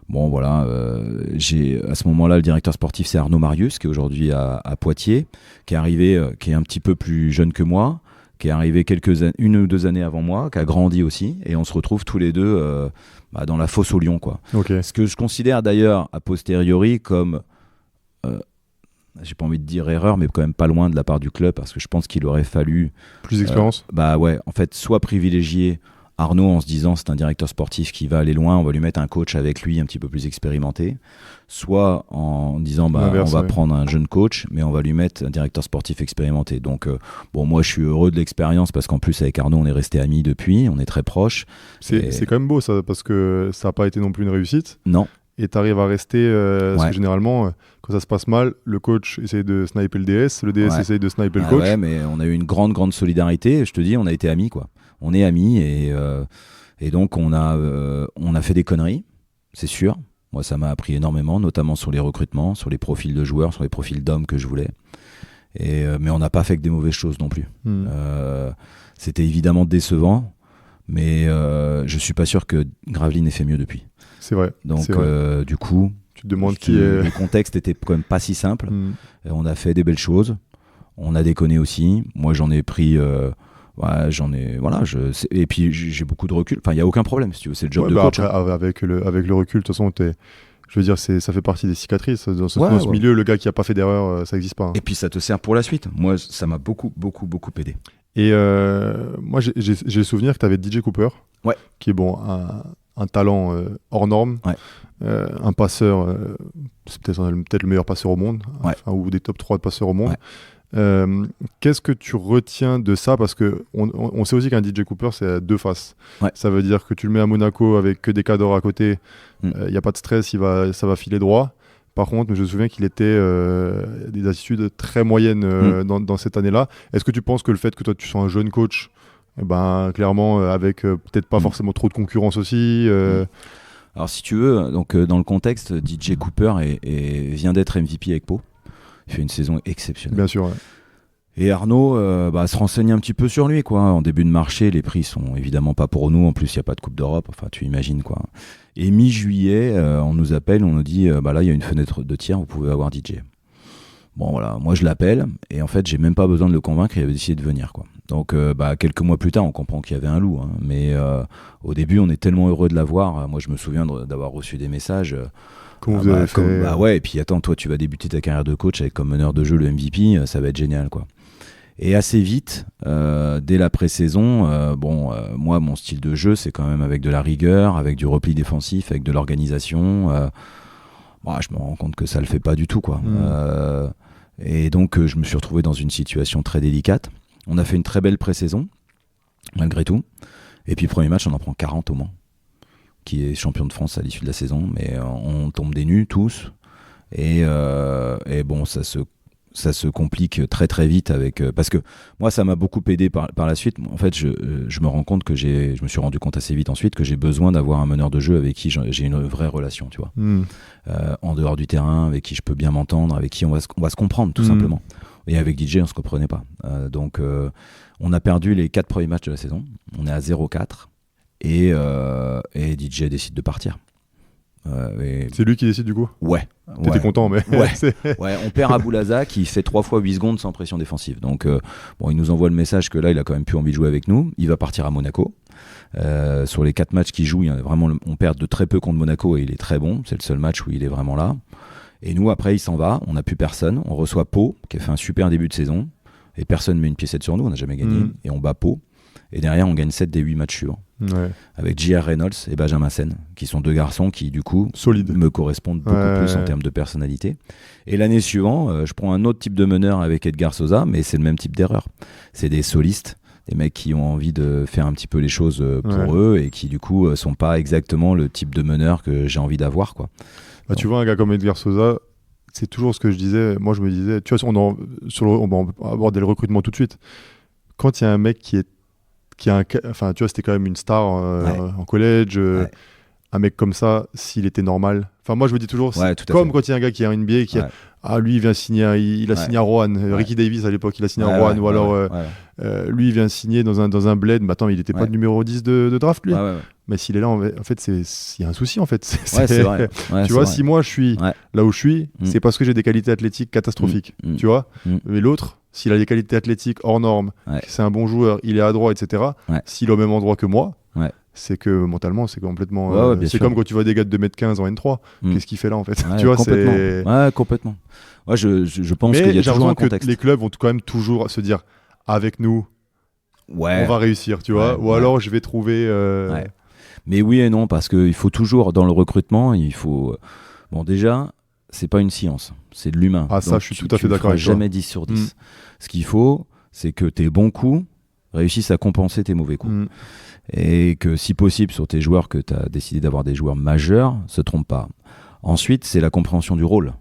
bon, voilà, à ce moment-là, le directeur sportif, c'est Arnaud Marius, qui est aujourd'hui à Poitiers, qui est arrivé, qui est un petit peu plus jeune que moi, qui est arrivé une ou 2 années avant moi, qui a grandi aussi, et on se retrouve tous les deux dans la fosse au lion, quoi. Okay. Ce que je considère d'ailleurs a posteriori comme, j'ai pas envie de dire erreur, mais quand même pas loin de la part du club, parce que je pense qu'il aurait fallu plus d'expérience. En fait, soit privilégier Arnaud en se disant c'est un directeur sportif qui va aller loin, on va lui mettre un coach avec lui un petit peu plus expérimenté, soit on va prendre un jeune coach mais on va lui mettre un directeur sportif expérimenté. Donc moi je suis heureux de l'expérience parce qu'en plus avec Arnaud on est resté amis depuis, on est très proches. C'est quand même beau ça, parce que ça n'a pas été non plus une réussite. Non. Et tu arrives à rester, parce que généralement, quand ça se passe mal, le coach essaye de sniper le DS essaye de sniper le coach. Ouais, mais on a eu une grande solidarité, je te dis, on a été amis, quoi. On est amis et donc on a fait des conneries, c'est sûr. Moi, ça m'a appris énormément, notamment sur les recrutements, sur les profils de joueurs, sur les profils d'hommes que je voulais. Mais on n'a pas fait que des mauvaises choses non plus. C'était évidemment décevant, mais je suis pas sûr que Gravelines ait fait mieux depuis. C'est vrai. Donc, du coup, tu te demandes qui est... le contexte était quand même pas si simple. Et on a fait des belles choses. On a déconné aussi. Moi, j'en ai pris... et puis j'ai beaucoup de recul. Enfin, il n'y a aucun problème, si tu veux. C'est le job de coach. Après, avec le recul, de toute façon, je veux dire, ça fait partie des cicatrices. Dans ce milieu, le gars qui n'a pas fait d'erreur, ça n'existe pas. Hein. Et puis, ça te sert pour la suite. Moi, ça m'a beaucoup aidé. Et moi, j'ai le souvenir que tu avais DJ Cooper, qui est un talent hors norme, un passeur, c'est peut-être le meilleur passeur au monde, ou des top 3 de passeurs au monde. Qu'est-ce que tu retiens de ça? Parce qu'on sait aussi qu'un DJ Cooper, c'est deux faces. Ça veut dire que tu le mets à Monaco avec que des cadors à côté, il n'y a pas de stress, ça va filer droit. Par contre, je me souviens qu'il était des attitudes très moyennes dans cette année-là. Est-ce que tu penses que le fait que toi tu sois un jeune coach, clairement avec peut-être pas forcément trop de concurrence aussi Alors si tu veux, donc, dans le contexte, DJ Cooper vient d'être MVP avec Pau. Il fait une saison exceptionnelle. Bien sûr, ouais. Et Arnaud se renseigne un petit peu sur lui, quoi. En début de marché, les prix sont évidemment pas pour nous. En plus, il n'y a pas de Coupe d'Europe. Enfin, tu imagines, quoi. Et mi-juillet, on nous appelle, on nous dit là, il y a une fenêtre de tir, vous pouvez avoir DJ. Bon, voilà, moi je l'appelle. Et en fait, j'ai même pas besoin de le convaincre, il avait décidé de venir, quoi. Donc, quelques mois plus tard, on comprend qu'il y avait un loup. Hein. Mais au début, on est tellement heureux de l'avoir. Moi, je me souviens d'avoir reçu des messages. Comment vous avez fait Bah ouais, et puis attends, toi tu vas débuter ta carrière de coach avec comme meneur de jeu le MVP, ça va être génial quoi. Et assez vite, dès la pré-saison, moi mon style de jeu c'est quand même avec de la rigueur, avec du repli défensif, avec de l'organisation. Je me rends compte que ça le fait pas du tout quoi. Et donc je me suis retrouvé dans une situation très délicate. On a fait une très belle pré-saison, malgré tout. Et puis premier match, on en prend 40 au Mans, qui est champion de France à l'issue de la saison. Mais on tombe des nues tous. Et bon, ça se complique très très vite parce que moi ça m'a beaucoup aidé par la suite. En fait je me rends compte que je me suis rendu compte assez vite ensuite que j'ai besoin d'avoir un meneur de jeu avec qui j'ai une vraie relation, tu vois. En dehors du terrain, avec qui je peux bien m'entendre, avec qui on va se comprendre tout simplement. Et avec DJ on se comprenait pas, donc on a perdu les 4 premiers matchs de la saison, on est à 0-4 et DJ décide de partir. C'est lui qui décide du coup. Ouais. T'étais content, mais. Ouais, on perd Aboulaza qui fait 3 fois 8 secondes sans pression défensive. Donc, il nous envoie le message que là, il a quand même plus envie de jouer avec nous. Il va partir à Monaco. Sur les 4 matchs qu'il joue, on perd de très peu contre Monaco et il est très bon. C'est le seul match où il est vraiment là. Et nous, après, il s'en va. On n'a plus personne. On reçoit Pau, qui a fait un super début de saison. Et personne ne met une piécette sur nous. On n'a jamais gagné. Et on bat Pau. Et derrière, on gagne 7 des 8 matchs suivants. Ouais. Avec J.R. Reynolds et Benjamin Sen, qui sont 2 garçons qui, du coup, me correspondent beaucoup plus en termes de personnalité. Et l'année suivante, je prends un autre type de meneur avec Edgar Sosa, mais c'est le même type d'erreur. C'est des solistes, des mecs qui ont envie de faire un petit peu les choses pour eux et qui, du coup, sont pas exactement le type de meneur que j'ai envie d'avoir, quoi. Bah, tu vois, un gars comme Edgar Sosa, c'est toujours ce que je disais. Moi, je me disais, tu vois, on va aborder le recrutement tout de suite. Quand il y a un mec enfin, tu vois, c'était quand même une star en collège. Un mec comme ça, s'il était normal. Enfin, moi, je me dis toujours, comme quand il y a un gars qui est en NBA, lui, il vient signer, il a signé à Roanne. Ricky Davis, à l'époque, il a signé à Roanne. Ou alors, lui, il vient signer dans un bled. Mais attends, il n'était pas le numéro 10 de draft, lui. Mais s'il est là, en fait, il y a un souci, en fait. C'est vrai. Tu vois, si moi, je suis là où je suis, c'est parce que j'ai des qualités athlétiques catastrophiques. Tu vois. Mais l'autre, s'il a des qualités athlétiques hors normes, c'est un bon joueur, il est adroit, etc. S'il est au même endroit que moi, c'est que mentalement, c'est complètement. C'est comme quand tu vois des gars de 2m15 en N3. Qu'est-ce qu'il fait là, en fait? Tu vois, complètement. Complètement. Je pense qu'il y a toujours un contexte. Que les clubs vont quand même toujours se dire, avec nous, on va réussir, tu vois. Ou alors, je vais trouver. Mais oui et non, parce qu'il faut toujours, dans le recrutement, il faut. Bon, déjà, c'est pas une science, c'est de l'humain. Ah, ça, donc, je suis tout à fait d'accord avec toi. Jamais 10 sur 10. Ce qu'il faut, c'est que tes bons coups réussissent à compenser tes mauvais coups. Et que si possible, sur tes joueurs que tu as décidé d'avoir des joueurs majeurs, se trompe pas. Ensuite, c'est la compréhension du rôle.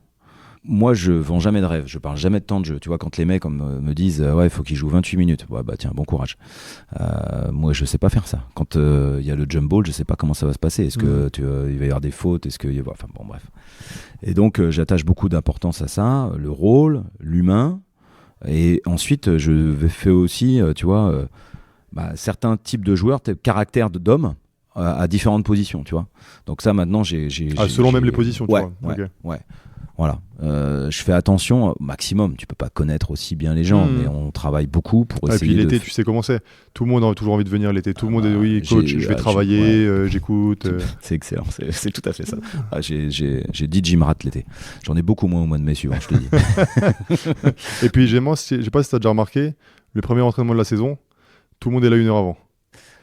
Moi, je vends jamais de rêve, je parle jamais de temps de jeu. Tu vois, quand les mecs me disent il faut qu'il joue 28 minutes, tiens, bon courage. Moi, je sais pas faire ça. Quand il y a le jump ball, je sais pas comment ça va se passer. Est-ce que il va y avoir des fautes? Est-ce que enfin bon, bref. Et donc, j'attache beaucoup d'importance à ça, le rôle, l'humain. Et ensuite, je fais aussi, tu vois, certains types de joueurs, caractère d'homme à différentes positions, tu vois. Donc ça, maintenant, selon même les positions, tu vois. Ouais. Voilà. Je fais attention au maximum. Tu peux pas connaître aussi bien les gens, mais on travaille beaucoup pour essayer. Et puis l'été, tu sais comment c'est. Tout le monde a toujours envie de venir l'été. Tout le monde dit coach, je vais travailler, j'écoute. C'est excellent. C'est tout à fait ça. J'ai 10 gym rats l'été. J'en ai beaucoup moins au mois de mai suivant, je te dis. Et puis je sais pas si tu as déjà remarqué, le premier entraînement de la saison, tout le monde est là 1 heure avant.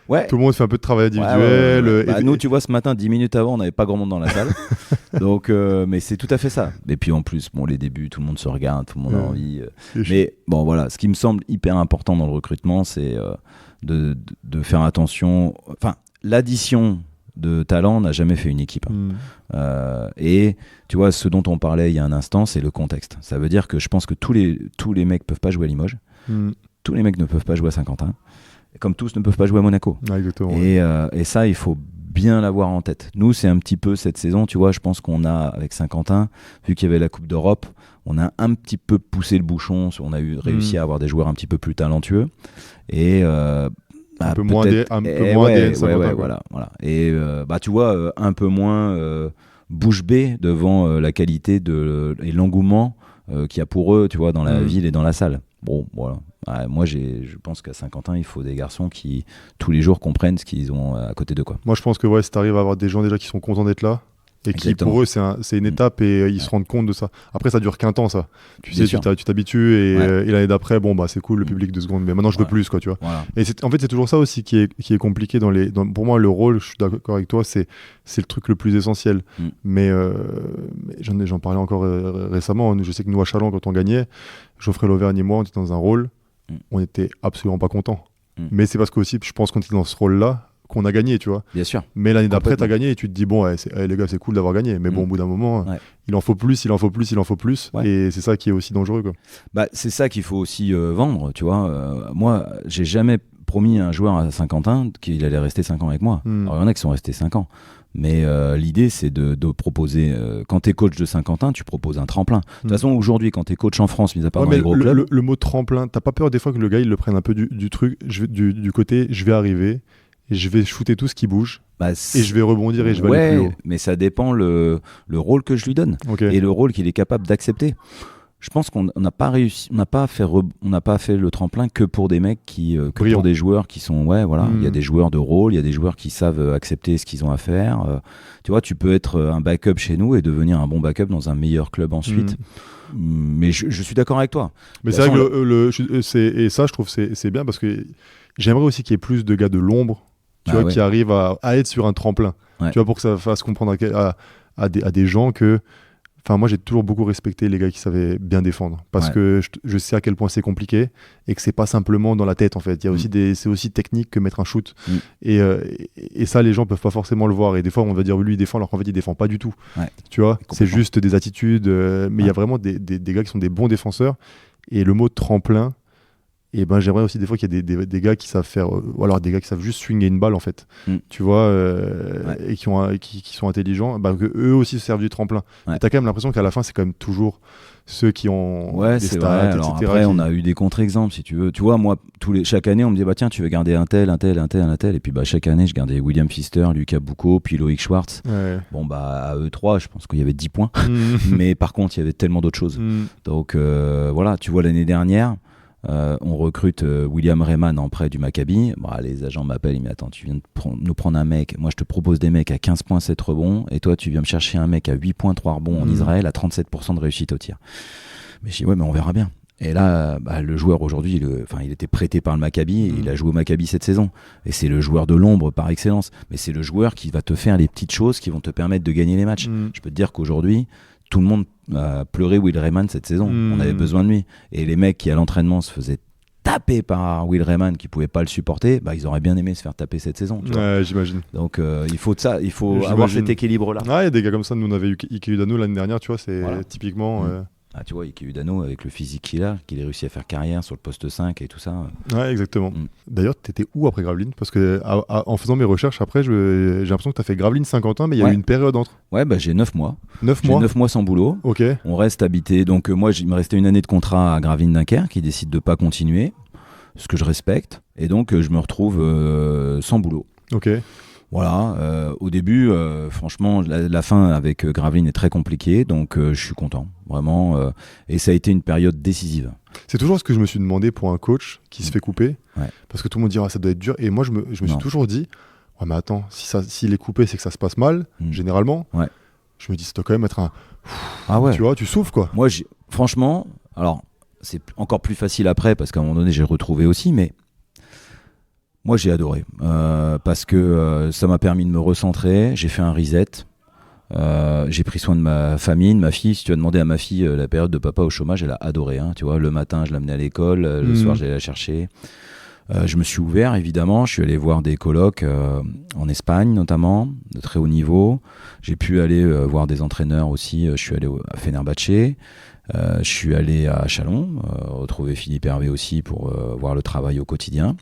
Ouais. Tout le monde fait un peu de travail individuel. Nous, tu vois, ce matin, 10 minutes avant, on n'avait pas grand monde dans la salle. Donc, mais c'est tout à fait ça. Et puis en plus, les débuts, tout le monde se regarde, tout le monde a envie. Mais bon, voilà, ce qui me semble hyper important dans le recrutement, c'est de faire attention. Enfin, l'addition de talent n'a jamais fait une équipe. Et tu vois, ce dont on parlait il y a un instant, c'est le contexte. Ça veut dire que je pense que tous les mecs peuvent pas jouer à Limoges. Tous les mecs ne peuvent pas jouer à Saint-Quentin. Comme tous ne peuvent pas jouer à Monaco. Exactement. Et ça, il faut bien l'avoir en tête. Nous, c'est un petit peu cette saison, tu vois, je pense qu'on a, avec Saint-Quentin, vu qu'il y avait la Coupe d'Europe, on a un petit peu poussé le bouchon, on a réussi à avoir des joueurs un petit peu plus talentueux. Et un peu moins des voilà. Et tu vois, un peu moins bouche bée devant la qualité et l'engouement qu'il y a pour eux, tu vois, dans la ville et dans la salle. Bon, voilà. Moi, je pense qu'à Saint-Quentin, il faut des garçons qui, tous les jours, comprennent ce qu'ils ont à côté d'eux, quoi. Moi, je pense que si tu arrives à avoir des gens déjà qui sont contents d'être là, Et qui, Exactement. pour eux, c'est une étape et ils se rendent compte de ça. Après, ça dure qu'un temps, ça. Tu Bien sais, sûr. tu t'habitues et l'année d'après, bon, bah, c'est cool, le Mm. public 2 secondes, mais maintenant, je veux Voilà. plus, quoi, tu vois. Voilà. Et en fait, c'est toujours ça aussi qui est compliqué pour moi, le rôle, je suis d'accord avec toi, c'est le truc le plus essentiel. Mm. Mais j'en parlais encore récemment. Je sais que nous, à Châlons, quand on gagnait, Geoffrey Lauvergne et moi, on était dans un rôle, Mm. on était absolument pas contents. Mm. Mais c'est parce qu'aussi, je pense qu'on était dans ce rôle-là, qu'on a gagné, tu vois. Bien sûr. Mais l'année d'après, Complètement. t'as gagné et tu te dis, bon, ouais, les gars, c'est cool d'avoir gagné. Mais bon, Mm. au bout d'un moment, Ouais. il en faut plus, il en faut plus, il en faut plus. Ouais. Et c'est ça qui est aussi dangereux, quoi. Bah, c'est ça qu'il faut aussi vendre, tu vois. Moi, j'ai jamais promis à un joueur à Saint-Quentin qu'il allait rester 5 ans avec moi. Mm. Alors, il y en a qui sont restés 5 ans. Mais l'idée, c'est de proposer. Quand tu es coach de Saint-Quentin, tu proposes un tremplin. De toute façon, aujourd'hui, quand tu es coach en France, mis à part Ouais, dans mais les gros clubs. le mot tremplin, t'as pas peur des fois que le gars, il le prenne un peu du truc, du côté, je vais arriver, et je vais shooter tout ce qui bouge, Bah, et je vais rebondir et je vais aller plus haut. mais ça dépend le rôle que je lui donne Ok. et le rôle qu'il est capable d'accepter. Je pense qu'on n'a pas réussi, on n'a pas fait le tremplin que pour des mecs que Brillants. pour des joueurs qui sont, ouais, voilà. Il y a Mm. des joueurs de rôle, il y a des joueurs qui savent accepter ce qu'ils ont à faire. Tu vois, tu peux être un backup chez nous et devenir un bon backup dans un meilleur club ensuite. Mais je suis d'accord avec toi. Mais De c'est toute vrai façon, que et ça, je trouve, c'est bien parce que j'aimerais aussi qu'il y ait plus de gars de l'ombre, tu Ah vois, ouais. qui arrivent à être sur un tremplin. Ouais. Tu vois, pour que ça fasse comprendre à des gens que. Enfin, moi, j'ai toujours beaucoup respecté les gars qui savaient bien défendre parce Ouais. que je sais à quel point c'est compliqué et que c'est pas simplement dans la tête, en fait. Il y a aussi c'est aussi technique que mettre un shoot. Mm. Et ça, les gens peuvent pas forcément le voir. Et des fois, on va dire, lui, il défend, alors qu'en fait, il défend pas du tout. Ouais. Tu vois, c'est Complètement. juste des attitudes. Mais il y a Ouais. vraiment des gars qui sont des bons défenseurs. Et le mot tremplin, et ben j'aimerais aussi des fois qu'il y ait des gars qui savent faire, ou alors des gars qui savent juste swinger une balle en fait, Mm. tu vois, Ouais. et qui sont intelligents, bah, que eux aussi se servent du tremplin. Ouais. Et t'as quand même l'impression qu'à la fin c'est quand même toujours ceux qui ont Ouais, des c'est stats, vrai. etc. Alors après, qui- on a eu des contre-exemples, si tu veux. Tu vois, moi, chaque année, on me dit, bah tiens, tu veux garder un tel. Et puis, bah, chaque année, je gardais William Pfister, Lucas Boucault, puis Loïc Schwartz. Ouais. Bon, bah, à eux trois, je pense qu'il y avait 10 points. Mm. Mais par contre, il y avait tellement d'autres choses. Mm. Donc, voilà, tu vois, l'année dernière, on recrute William Rayman en prêt du Maccabi. Bah, les agents m'appellent, ils me disent, attends, tu viens de nous prendre un mec. Moi, je te propose des mecs à 15 points, 7 rebonds. Et toi, tu viens me chercher un mec à 8 points, 3 rebonds en Israël, à 37% de réussite au tir. Mais je dis, ouais, mais on verra bien. Et là, bah, le joueur aujourd'hui, il était prêté par le Maccabi et il a joué au Maccabi cette saison. Et c'est le joueur de l'ombre par excellence. Mais c'est le joueur qui va te faire les petites choses qui vont te permettre de gagner les matchs. Mm. Je peux te dire qu'aujourd'hui, tout le monde a pleuré Will Rayman cette saison. On avait besoin de lui. Et les mecs qui à l'entraînement se faisaient taper par Will Rayman qui pouvaient pas le supporter, bah, ils auraient bien aimé se faire taper cette saison. Tu vois. Ouais, j'imagine. Donc il faut avoir J'imagine. cet équilibre-là. Ah, il y a des gars comme ça, nous on avait eu Ike Udano l'année dernière, tu vois, c'est Voilà. typiquement. Ah, tu vois, Ike Udano, avec le physique qu'il a réussi à faire carrière sur le poste 5 et tout ça. Ouais, exactement. Mm. D'ailleurs, t'étais où après Gravelines? Parce que en faisant mes recherches après, j'ai l'impression que t'as fait Gravelines Saint-Quentin, mais il y a Ouais. eu une période entre Ouais, bah, j'ai 9 mois. 9 J'ai mois. 9 mois sans boulot. Ok. On reste habité. Donc, moi, il me restait une année de contrat à Gravelines Dunkerque qui décide de pas continuer, ce que je respecte. Et donc, je me retrouve sans boulot. Ok. Voilà. Au début, franchement, la fin avec Gravelines est très compliquée. Donc, je suis content. Vraiment. Et ça a été une période décisive. C'est toujours ce que je me suis demandé pour un coach qui se fait couper. Ouais. Parce que tout le monde dit, ah, ça doit être dur. Et moi, je me suis Non. toujours dit, ouais, mais attends, s'il est coupé, c'est que ça se passe mal, généralement. Ouais. Je me dis, ça doit quand même être un. Ah ouais. Tu vois, tu souffres, quoi. Moi, franchement, alors, c'est encore plus facile après parce qu'à un moment donné, j'ai retrouvé aussi, mais moi, j'ai adoré parce que ça m'a permis de me recentrer. J'ai fait un reset. J'ai pris soin de ma famille, de ma fille. Si tu as demandé à ma fille la période de papa au chômage, elle a adoré. Hein, tu vois, le matin, je l'amenais à l'école, le soir, j'allais la chercher. Je me suis ouvert, évidemment. Je suis allé voir des colocs en Espagne, notamment, de très haut niveau. J'ai pu aller voir des entraîneurs aussi. Je suis allé à Fenerbahçe. Je suis allé à Châlons, retrouver Philippe Hervé aussi pour voir le travail au quotidien.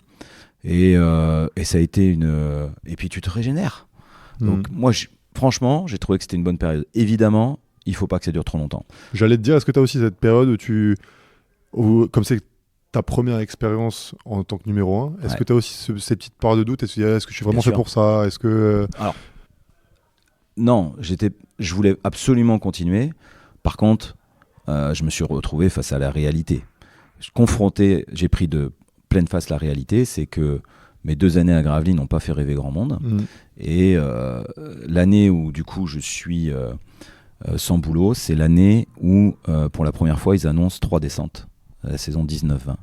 Et ça a été une... Et puis, tu te régénères. Donc, moi, franchement, j'ai trouvé que c'était une bonne période. Évidemment, il ne faut pas que ça dure trop longtemps. J'allais te dire, est-ce que tu as aussi cette période comme c'est ta première expérience en tant que numéro 1, est-ce que tu as aussi ces petites parts de doute? Est-ce que je suis vraiment fait pour ça? Est-ce que... Alors, non, je voulais absolument continuer. Par contre, je me suis retrouvé face à la réalité. J'ai pris de pleine face la réalité, c'est que Mes 2 années à Gravelines n'ont pas fait rêver grand monde. Et l'année où du coup je suis sans boulot, c'est l'année où pour la première fois ils annoncent 3 descentes à la saison 19-20.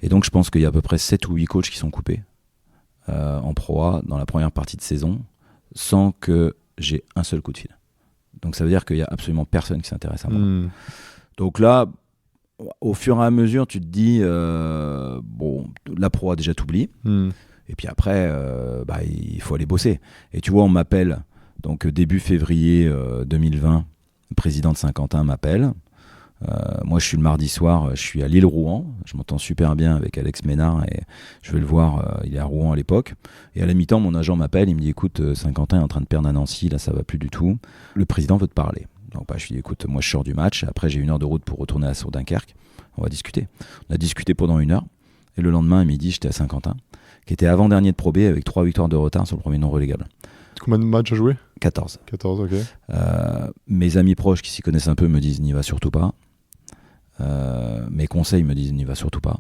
Et donc je pense qu'il y a à peu près 7 ou 8 coachs qui sont coupés en Pro A dans la première partie de saison sans que j'ai un seul coup de fil. Donc ça veut dire qu'il n'y a absolument personne qui s'intéresse à moi. Donc là, au fur et à mesure, tu te dis, bon, la Pro A déjà t'oublie. Et puis après, il faut aller bosser. Et tu vois, on m'appelle, donc début février 2020, le président de Saint-Quentin m'appelle. Moi, je suis le mardi soir, je suis à Lille-Rouen. Je m'entends super bien avec Alex Ménard et je vais le voir, il est à Rouen à l'époque. Et à la mi-temps, mon agent m'appelle, il me dit, écoute, Saint-Quentin est en train de perdre à Nancy, là, ça va plus du tout. Le président veut te parler. Donc je lui dis, écoute, moi, je sors du match. Après, j'ai 1 heure de route pour retourner à Dunkerque. On va discuter. On a discuté pendant 1 heure. Et le lendemain, à midi, j'étais à Saint-Quentin, qui était avant-dernier de Pro B avec 3 victoires de retard sur le premier non relégable. Combien de matchs à jouer ? 14. 14, ok. Mes amis proches qui s'y connaissent un peu me disent n'y va surtout pas. Mes conseils me disent n'y va surtout pas.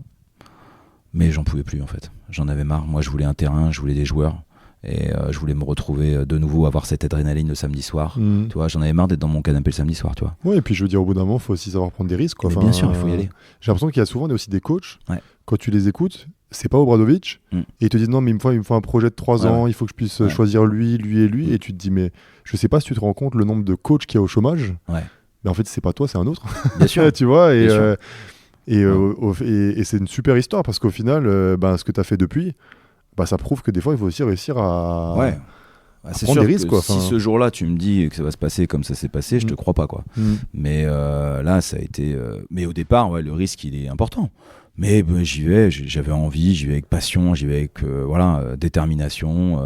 Mais j'en pouvais plus en fait. J'en avais marre. Moi je voulais un terrain, je voulais des joueurs. Et je voulais me retrouver de nouveau, avoir cette adrénaline le samedi soir. Tu vois, j'en avais marre d'être dans mon canapé le samedi soir, tu vois. Ouais, et puis je veux dire, au bout d'un moment, il faut aussi savoir prendre des risques, quoi. Bien sûr, il faut y aller. J'ai l'impression qu'il y a souvent aussi des coachs, quand tu les écoutes, c'est pas Obradovic, et ils te disent non, mais il me faut un projet de 3 ans, il faut que je puisse choisir lui et lui, et tu te dis, mais je sais pas si tu te rends compte le nombre de coachs qu'il y a au chômage, mais en fait, c'est pas toi, c'est un autre. Bien sûr. Tu vois, et c'est une super histoire, parce qu'au final, ce que tu as fait depuis, ça prouve que des fois, il faut aussi réussir à c'est prendre sûr des risques. Que si ce jour-là, tu me dis que ça va se passer comme ça s'est passé, je te crois pas, quoi. Mais là, ça a été... Mais au départ, le risque, il est important. Mais j'y vais, j'avais envie, j'y vais avec passion, j'y vais avec détermination.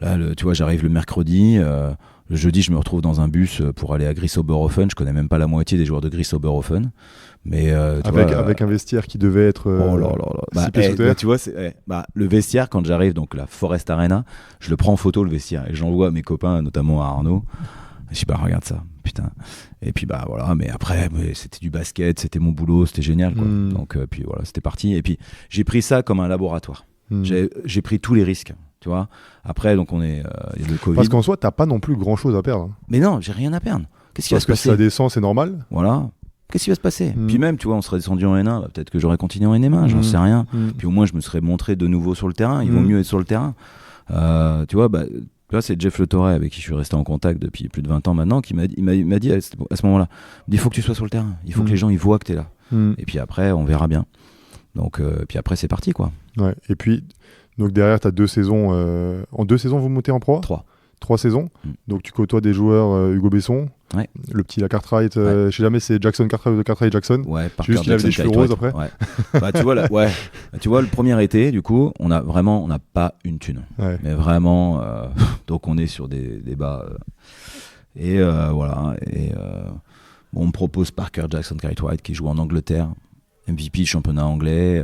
Là, tu vois, j'arrive le mercredi... Le jeudi, je me retrouve dans un bus pour aller à Gris-Oberhofen. Je connais même pas la moitié des joueurs de Gris-Oberhofen. Mais avec un vestiaire qui devait être tu vois, le vestiaire, quand j'arrive, donc la Forest Arena, je le prends en photo, le vestiaire, et j'envoie à mes copains, notamment à Arnaud. Je dis, regarde ça, putain. Et puis voilà, mais après, c'était du basket, c'était mon boulot, c'était génial, quoi. Donc puis voilà, c'était parti. Et puis j'ai pris ça comme un laboratoire. J'ai pris tous les risques. Tu vois, après, donc on est le Covid. Parce qu'en soi, t'as pas non plus grand chose à perdre. Mais non, j'ai rien à perdre. Qu'est-ce qui va se passer ? Parce que si ça descend, c'est normal. Voilà. Qu'est-ce qui va se passer ? Puis même, tu vois, on serait descendu en N1, peut-être que j'aurais continué en NM1, j'en sais rien. Puis au moins, je me serais montré de nouveau sur le terrain. Il vaut mieux être sur le terrain. Tu vois, c'est Jeff Le Torre avec qui je suis resté en contact depuis plus de 20 ans maintenant, qui m'a dit à ce moment-là, il faut que tu sois sur le terrain. Il faut que les gens ils voient que tu es là. Et puis après, on verra bien. Donc, puis après, c'est parti, quoi. Ouais. Et puis. Donc derrière, tu as 2 saisons. En 2 saisons, vous montez en Pro A ? 3 saisons. Donc tu côtoies des joueurs, Hugo Besson, le petit la Cartwright, je sais jamais, c'est Jackson Cartwright ou Cartwright Jackson. Ouais, par juste qu'il avait des cheveux roses après. Tu vois, le premier été, du coup, on n'a pas une thune. Mais vraiment, donc on est sur des débats. Et voilà. Et on me propose Parker Jackson Cartwright qui joue en Angleterre, MVP championnat anglais.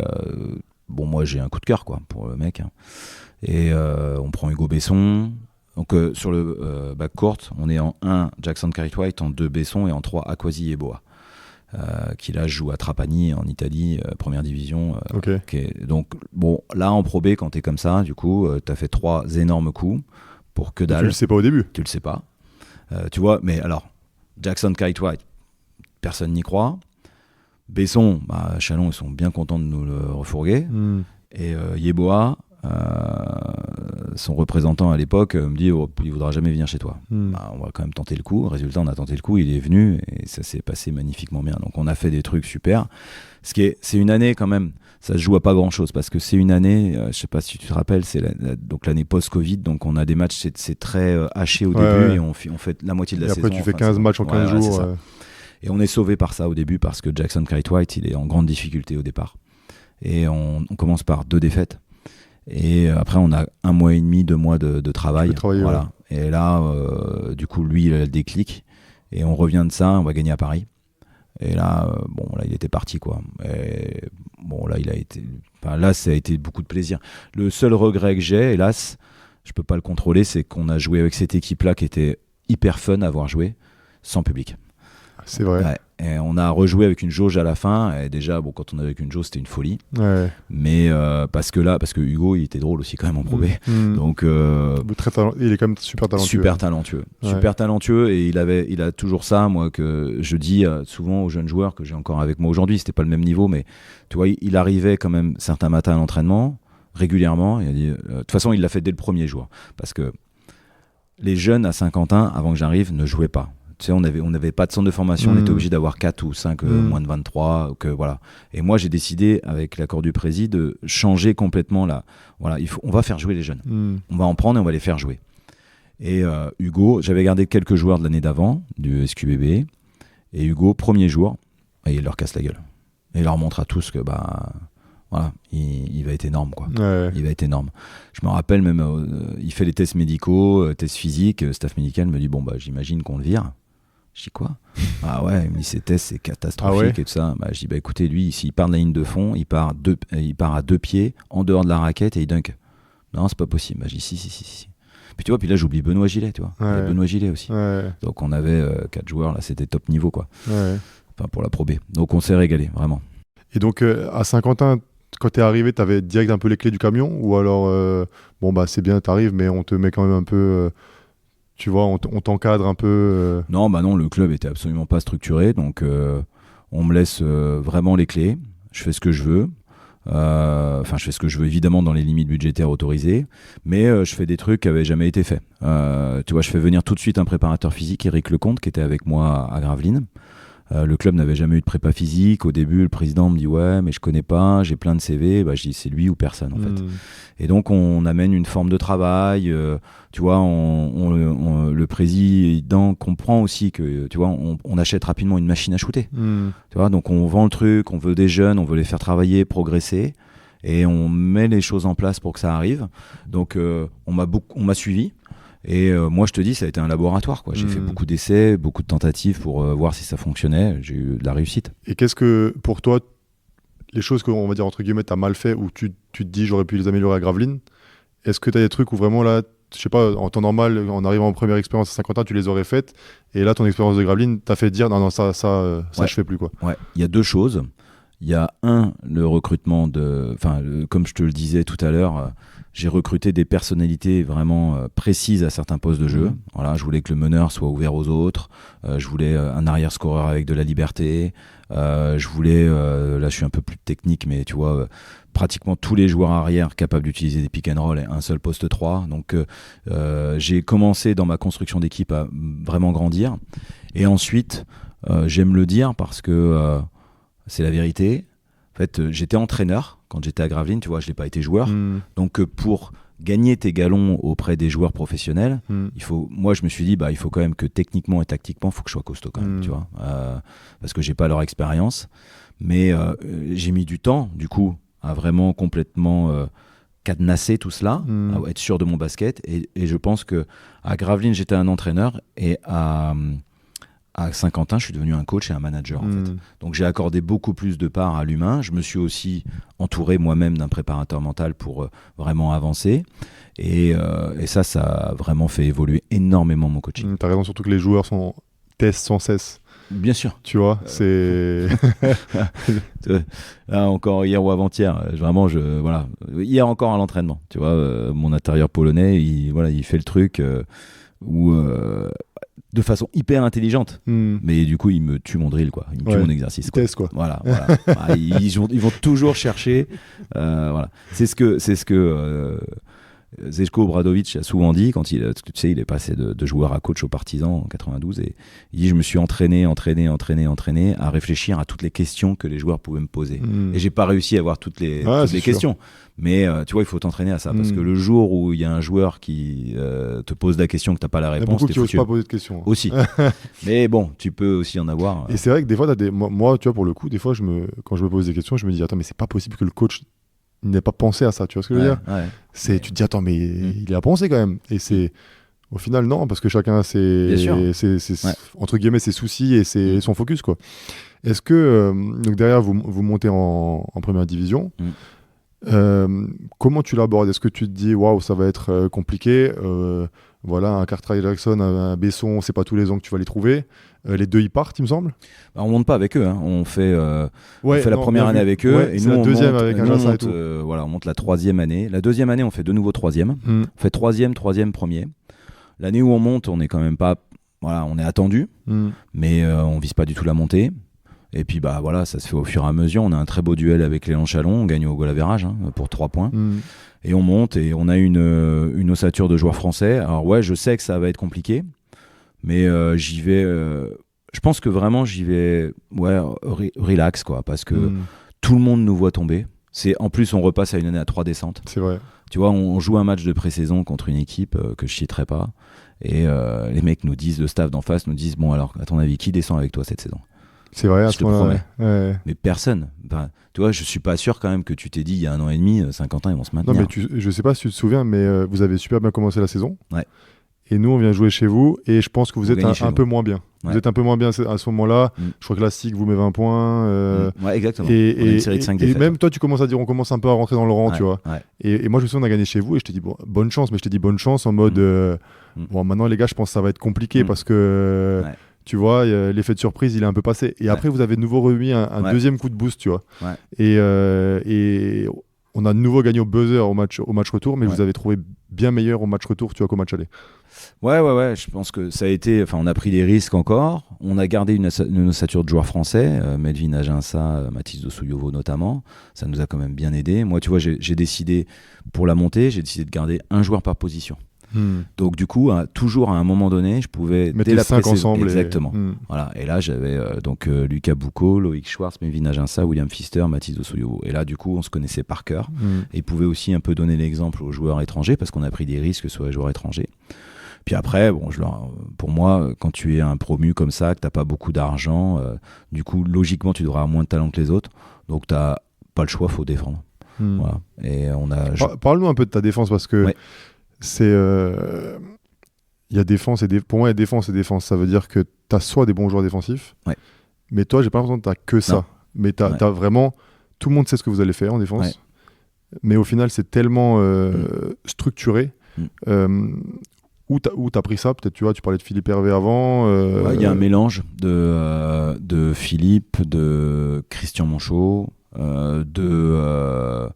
Bon, moi j'ai un coup de cœur, quoi, pour le mec. Et on prend Hugo Besson. Donc sur le backcourt, on est en 1 Jackson Cartwright, en 2 Besson et en 3 Akwasi Yeboah, qui là joue à Trapani en Italie, première division. Donc bon, là en Pro B, quand t'es comme ça, du coup, t'as fait 3 énormes coups pour que dalle. Tu le sais pas au début. Tu le sais pas. Tu vois, mais alors, Jackson Cartwright, personne n'y croit. Besson, Chalon, ils sont bien contents de nous le refourguer. Et Yeboah, son représentant à l'époque, me dit il voudra jamais venir chez toi. On va quand même tenter le coup. Résultat, on a tenté le coup, il est venu et ça s'est passé magnifiquement bien. Donc on a fait des trucs super. C'est une année quand même, ça se joue à pas grand chose parce que c'est une année, je sais pas si tu te rappelles, c'est donc l'année post-Covid, donc on a des matchs, c'est très haché au début et on fait la moitié de la saison. Et après tu fais 15 matchs en 15 jours. Et on est sauvé par ça au début parce que Jackson Cartwright, il est en grande difficulté au départ. Et on commence par 2 défaites. Et après, on a 1 mois et demi, 2 mois de travail. Voilà. Et là, du coup, lui, il a le déclic. Et on revient de ça, on va gagner à Paris. Et là, il était parti, quoi. Et là, ça a été beaucoup de plaisir. Le seul regret que j'ai, hélas, je peux pas le contrôler, c'est qu'on a joué avec cette équipe-là qui était hyper fun à avoir joué, sans public. C'est vrai. Et on a rejoué avec une jauge à la fin. Et déjà, bon, quand on avait avec une jauge, c'était une folie. Ouais. Mais parce que Hugo, il était drôle aussi quand même en Pro B. Donc, il est quand même super talentueux. Super talentueux. Et il a toujours ça, moi, que je dis souvent aux jeunes joueurs que j'ai encore avec moi aujourd'hui. C'était pas le même niveau, mais tu vois, il arrivait quand même certains matins à l'entraînement, régulièrement. Il a dit, de toute façon, il l'a fait dès le premier jour. Parce que les jeunes à Saint-Quentin, avant que j'arrive, ne jouaient pas. Tu sais, on n'avait pas de centre de formation, on était obligé d'avoir 4 ou 5 moins de 23. Voilà. Et moi, j'ai décidé, avec l'accord du président, de changer complètement là. Voilà, on va faire jouer les jeunes. On va en prendre et on va les faire jouer. Et Hugo, j'avais gardé quelques joueurs de l'année d'avant, du SQBB. Et Hugo, premier jour, il leur casse la gueule. Et il leur montre à tous que voilà, il va être énorme, quoi. Ouais. Il va être énorme. Je me rappelle même, il fait les tests médicaux, tests physiques. Staff médical me dit j'imagine qu'on le vire. Je dis quoi? Ah ouais, il me dit ces tests c'est catastrophique et tout ça. Je dis écoutez, lui, s'il part de la ligne de fond, il part à 2 pieds, en dehors de la raquette et il dunk. Non, c'est pas possible. Je dis si. Puis tu vois, là j'oublie Benoît Gillet, tu vois. Ouais. Benoît Gillet aussi. Ouais. Donc on avait 4 joueurs, là c'était top niveau, quoi. Ouais. Enfin pour la Pro B. Donc on s'est régalé, vraiment. Et donc à Saint-Quentin, quand t'es arrivé, t'avais direct un peu les clés du camion, ou alors c'est bien, t'arrives, mais on te met quand même un peu, tu vois, on t'encadre un peu. Non, le club était absolument pas structuré, donc on me laisse vraiment les clés. Je fais ce que je veux. Je fais ce que je veux évidemment dans les limites budgétaires autorisées, mais je fais des trucs qui n'avaient jamais été faits. Tu vois, je fais venir tout de suite un préparateur physique, Eric Lecomte, qui était avec moi à Gravelines. Le club n'avait jamais eu de prépa physique. Au début, le président me dit ouais, mais je connais pas, j'ai plein de CV. Je dis c'est lui ou personne en fait. Et donc on amène une forme de travail. Tu vois, le président comprend aussi que tu vois, on achète rapidement une machine à shooter. Tu vois, donc on vend le truc, on veut des jeunes, on veut les faire travailler, progresser, et on met les choses en place pour que ça arrive. Donc on m'a suivi. Et moi, je te dis, ça a été un laboratoire, quoi. J'ai fait beaucoup d'essais, beaucoup de tentatives pour voir si ça fonctionnait. J'ai eu de la réussite. Et qu'est-ce que, pour toi, les choses qu'on va dire, entre guillemets, t'as mal fait, ou tu te dis, j'aurais pu les améliorer à Gravelines, est-ce que t'as des trucs où vraiment, là, je sais pas, en temps normal, en arrivant en première expérience à Saint-Quentin, tu les aurais faites, et là, ton expérience de Gravelines t'a fait dire, non, ça, je fais plus, quoi. Ouais, il y a 2 choses. Il y a le recrutement comme je te le disais tout à l'heure, j'ai recruté des personnalités vraiment précises à certains postes de jeu. Voilà, je voulais que le meneur soit ouvert aux autres. Je voulais un arrière-scoreur avec de la liberté. Je voulais, là je suis un peu plus technique, mais tu vois, pratiquement tous les joueurs arrière capables d'utiliser des pick and roll et un seul poste 3. Donc j'ai commencé dans ma construction d'équipe à vraiment grandir. Et ensuite, j'aime le dire parce que c'est la vérité. En fait, j'étais entraîneur quand j'étais à Gravelines, tu vois, je n'ai pas été joueur. Donc, pour gagner tes galons auprès des joueurs professionnels, moi, je me suis dit, il faut quand même que techniquement et tactiquement, il faut que je sois costaud quand même, tu vois, parce que je n'ai pas leur expérience. Mais j'ai mis du temps, du coup, à vraiment complètement cadenasser tout cela, à être sûr de mon basket. Et je pense qu'à Gravelines, j'étais un entraîneur, et à Saint-Quentin, je suis devenu un coach et un manager en fait. Donc j'ai accordé beaucoup plus de part à l'humain. Je me suis aussi entouré moi-même d'un préparateur mental pour vraiment avancer. Et ça a vraiment fait évoluer énormément mon coaching. T'as raison, surtout que les joueurs testent sans cesse. Bien sûr. Tu vois, c'est... Là, encore hier ou avant-hier, vraiment, voilà. Hier encore à l'entraînement, tu vois, mon intérieur polonais, il fait le truc où... de façon hyper intelligente, mais du coup il me tue mon drill, quoi. Il me tue mon exercice, quoi. Test, quoi. Voilà. Ils vont toujours chercher, voilà. C'est ce que Zeljko Obradovic a souvent dit quand il est passé de joueur à coach au Partizan en 92, et il dit je me suis entraîné à réfléchir à toutes les questions que les joueurs pouvaient me poser, et j'ai pas réussi à avoir toutes les questions, mais tu vois, il faut t'entraîner à ça, parce que le jour où il y a un joueur qui te pose la question que t'as pas la réponse, il y a beaucoup qui n'osent pas poser de questions aussi. Mais bon, tu peux aussi en avoir. Et c'est vrai que des fois moi, tu vois, pour le coup, des fois quand je me pose des questions, je me dis attends, mais c'est pas possible que le coach n'ait pas pensé à ça, tu vois ce que je veux dire. Tu te dis attends, mais il y a pensé quand même, et c'est au final non, parce que chacun a entre guillemets ses soucis et son focus, quoi. Est-ce que donc derrière vous montez en première division, comment tu l'abordes? Est-ce que tu te dis waouh, ça va être compliqué, Voilà, un Cartwright Jackson, un Besson, c'est pas tous les ans que tu vas les trouver. Les deux, ils partent, il me semble. Bah, on monte pas avec eux, hein. On fait la première année avec eux, et c'est nous la on deuxième monte, avec nous, un on Jassa et monte, tout. voilà, on monte la troisième année. La deuxième année, on fait de nouveau troisième. On fait troisième, premier. L'année où on monte, on est quand même pas, voilà, on est attendu, mais on vise pas du tout la montée. Et puis bah voilà, ça se fait au fur et à mesure. On a un très beau duel avec Léon Chalon, on gagne au goal average, hein, pour 3 points. Et on monte et on a une ossature de joueurs français. Alors ouais, je sais que ça va être compliqué, mais j'y vais. Je pense que vraiment j'y vais, relax quoi, parce que tout le monde nous voit tomber. En plus, on repasse à une année à 3 descentes. C'est vrai. Tu vois, on joue un match de pré-saison contre une équipe que je citerai pas, et les mecs nous disent, le staff d'en face nous disent, bon alors, à ton avis, qui descend avec toi cette saison? C'est vrai, à Je ce te moment-là. promets. Ouais. Mais personne. Enfin, tu vois, je suis pas sûr quand même que tu t'es dit il y a 1 an et demi, Saint-Quentin ils vont se Non, maintenir. mais je sais pas si tu te souviens, mais vous avez super bien commencé la saison. Ouais. Et nous, on vient jouer chez vous, et je pense que vous êtes gagnez chez un nous. peu moins bien. Ouais. Vous êtes un peu moins bien à ce moment-là. Je crois que la SIG vous met 20 points. Ouais, exactement. Et, On a une série de 5 et défaites. même toi, tu commences à dire, on commence un peu à rentrer dans le rang, Ouais, tu vois. ouais. Et moi, je me souviens, on a gagné chez vous, et je t'ai dit, bon, bonne chance, mais je t'ai dit bonne chance en mode, bon, maintenant, les gars, je pense que ça va être compliqué parce que. Ouais. Tu vois, l'effet de surprise, il est un peu passé. Et après, vous avez de nouveau remis un deuxième coup de boost, tu vois. Ouais. Et on a de nouveau gagné au buzzer au match retour, mais Ouais. vous avez trouvé bien meilleur au match retour, tu vois, qu'au match aller. Ouais, je pense que ça a été. Enfin, on a pris des risques encore. On a gardé une ossature de joueurs français, Melvin Aginsa, Mathis Dosouyovo notamment. Ça nous a quand même bien aidé. Moi, tu vois, j'ai décidé, pour la montée, j'ai décidé de garder un joueur par position. Donc du coup, toujours à un moment donné, je pouvais mettre dès les la 5 pré-saison, ensemble. exactement. Voilà. Et là, j'avais Lucas Boucault, Loïc Schwartz, Melvin Aginsa, William Pfister, Mathis Dosouyovo. Et là, du coup, on se connaissait par cœur. Et il pouvait aussi un peu donner l'exemple aux joueurs étrangers, parce qu'on a pris des risques sur les joueurs étrangers. Puis après, bon, pour moi, quand tu es un promu comme ça, que tu n'as pas beaucoup d'argent, du coup, logiquement, tu devrais avoir moins de talent que les autres. Donc, tu n'as pas le choix, il faut défendre. Voilà. Et on a... Parle-nous un peu de ta défense, parce que c'est... Il y a défense pour moi, il y a défense et défense. Ça veut dire que tu as soit des bons joueurs défensifs, mais toi, j'ai pas l'impression que tu n'as que ça. Non. Mais tu as vraiment... Tout le monde sait ce que vous allez faire en défense. Mais au final, c'est tellement structuré. Où t'as pris ça? Peut-être, tu vois, tu parlais de Philippe Hervé avant. Il y a un mélange de Philippe, de Christian Monchot, de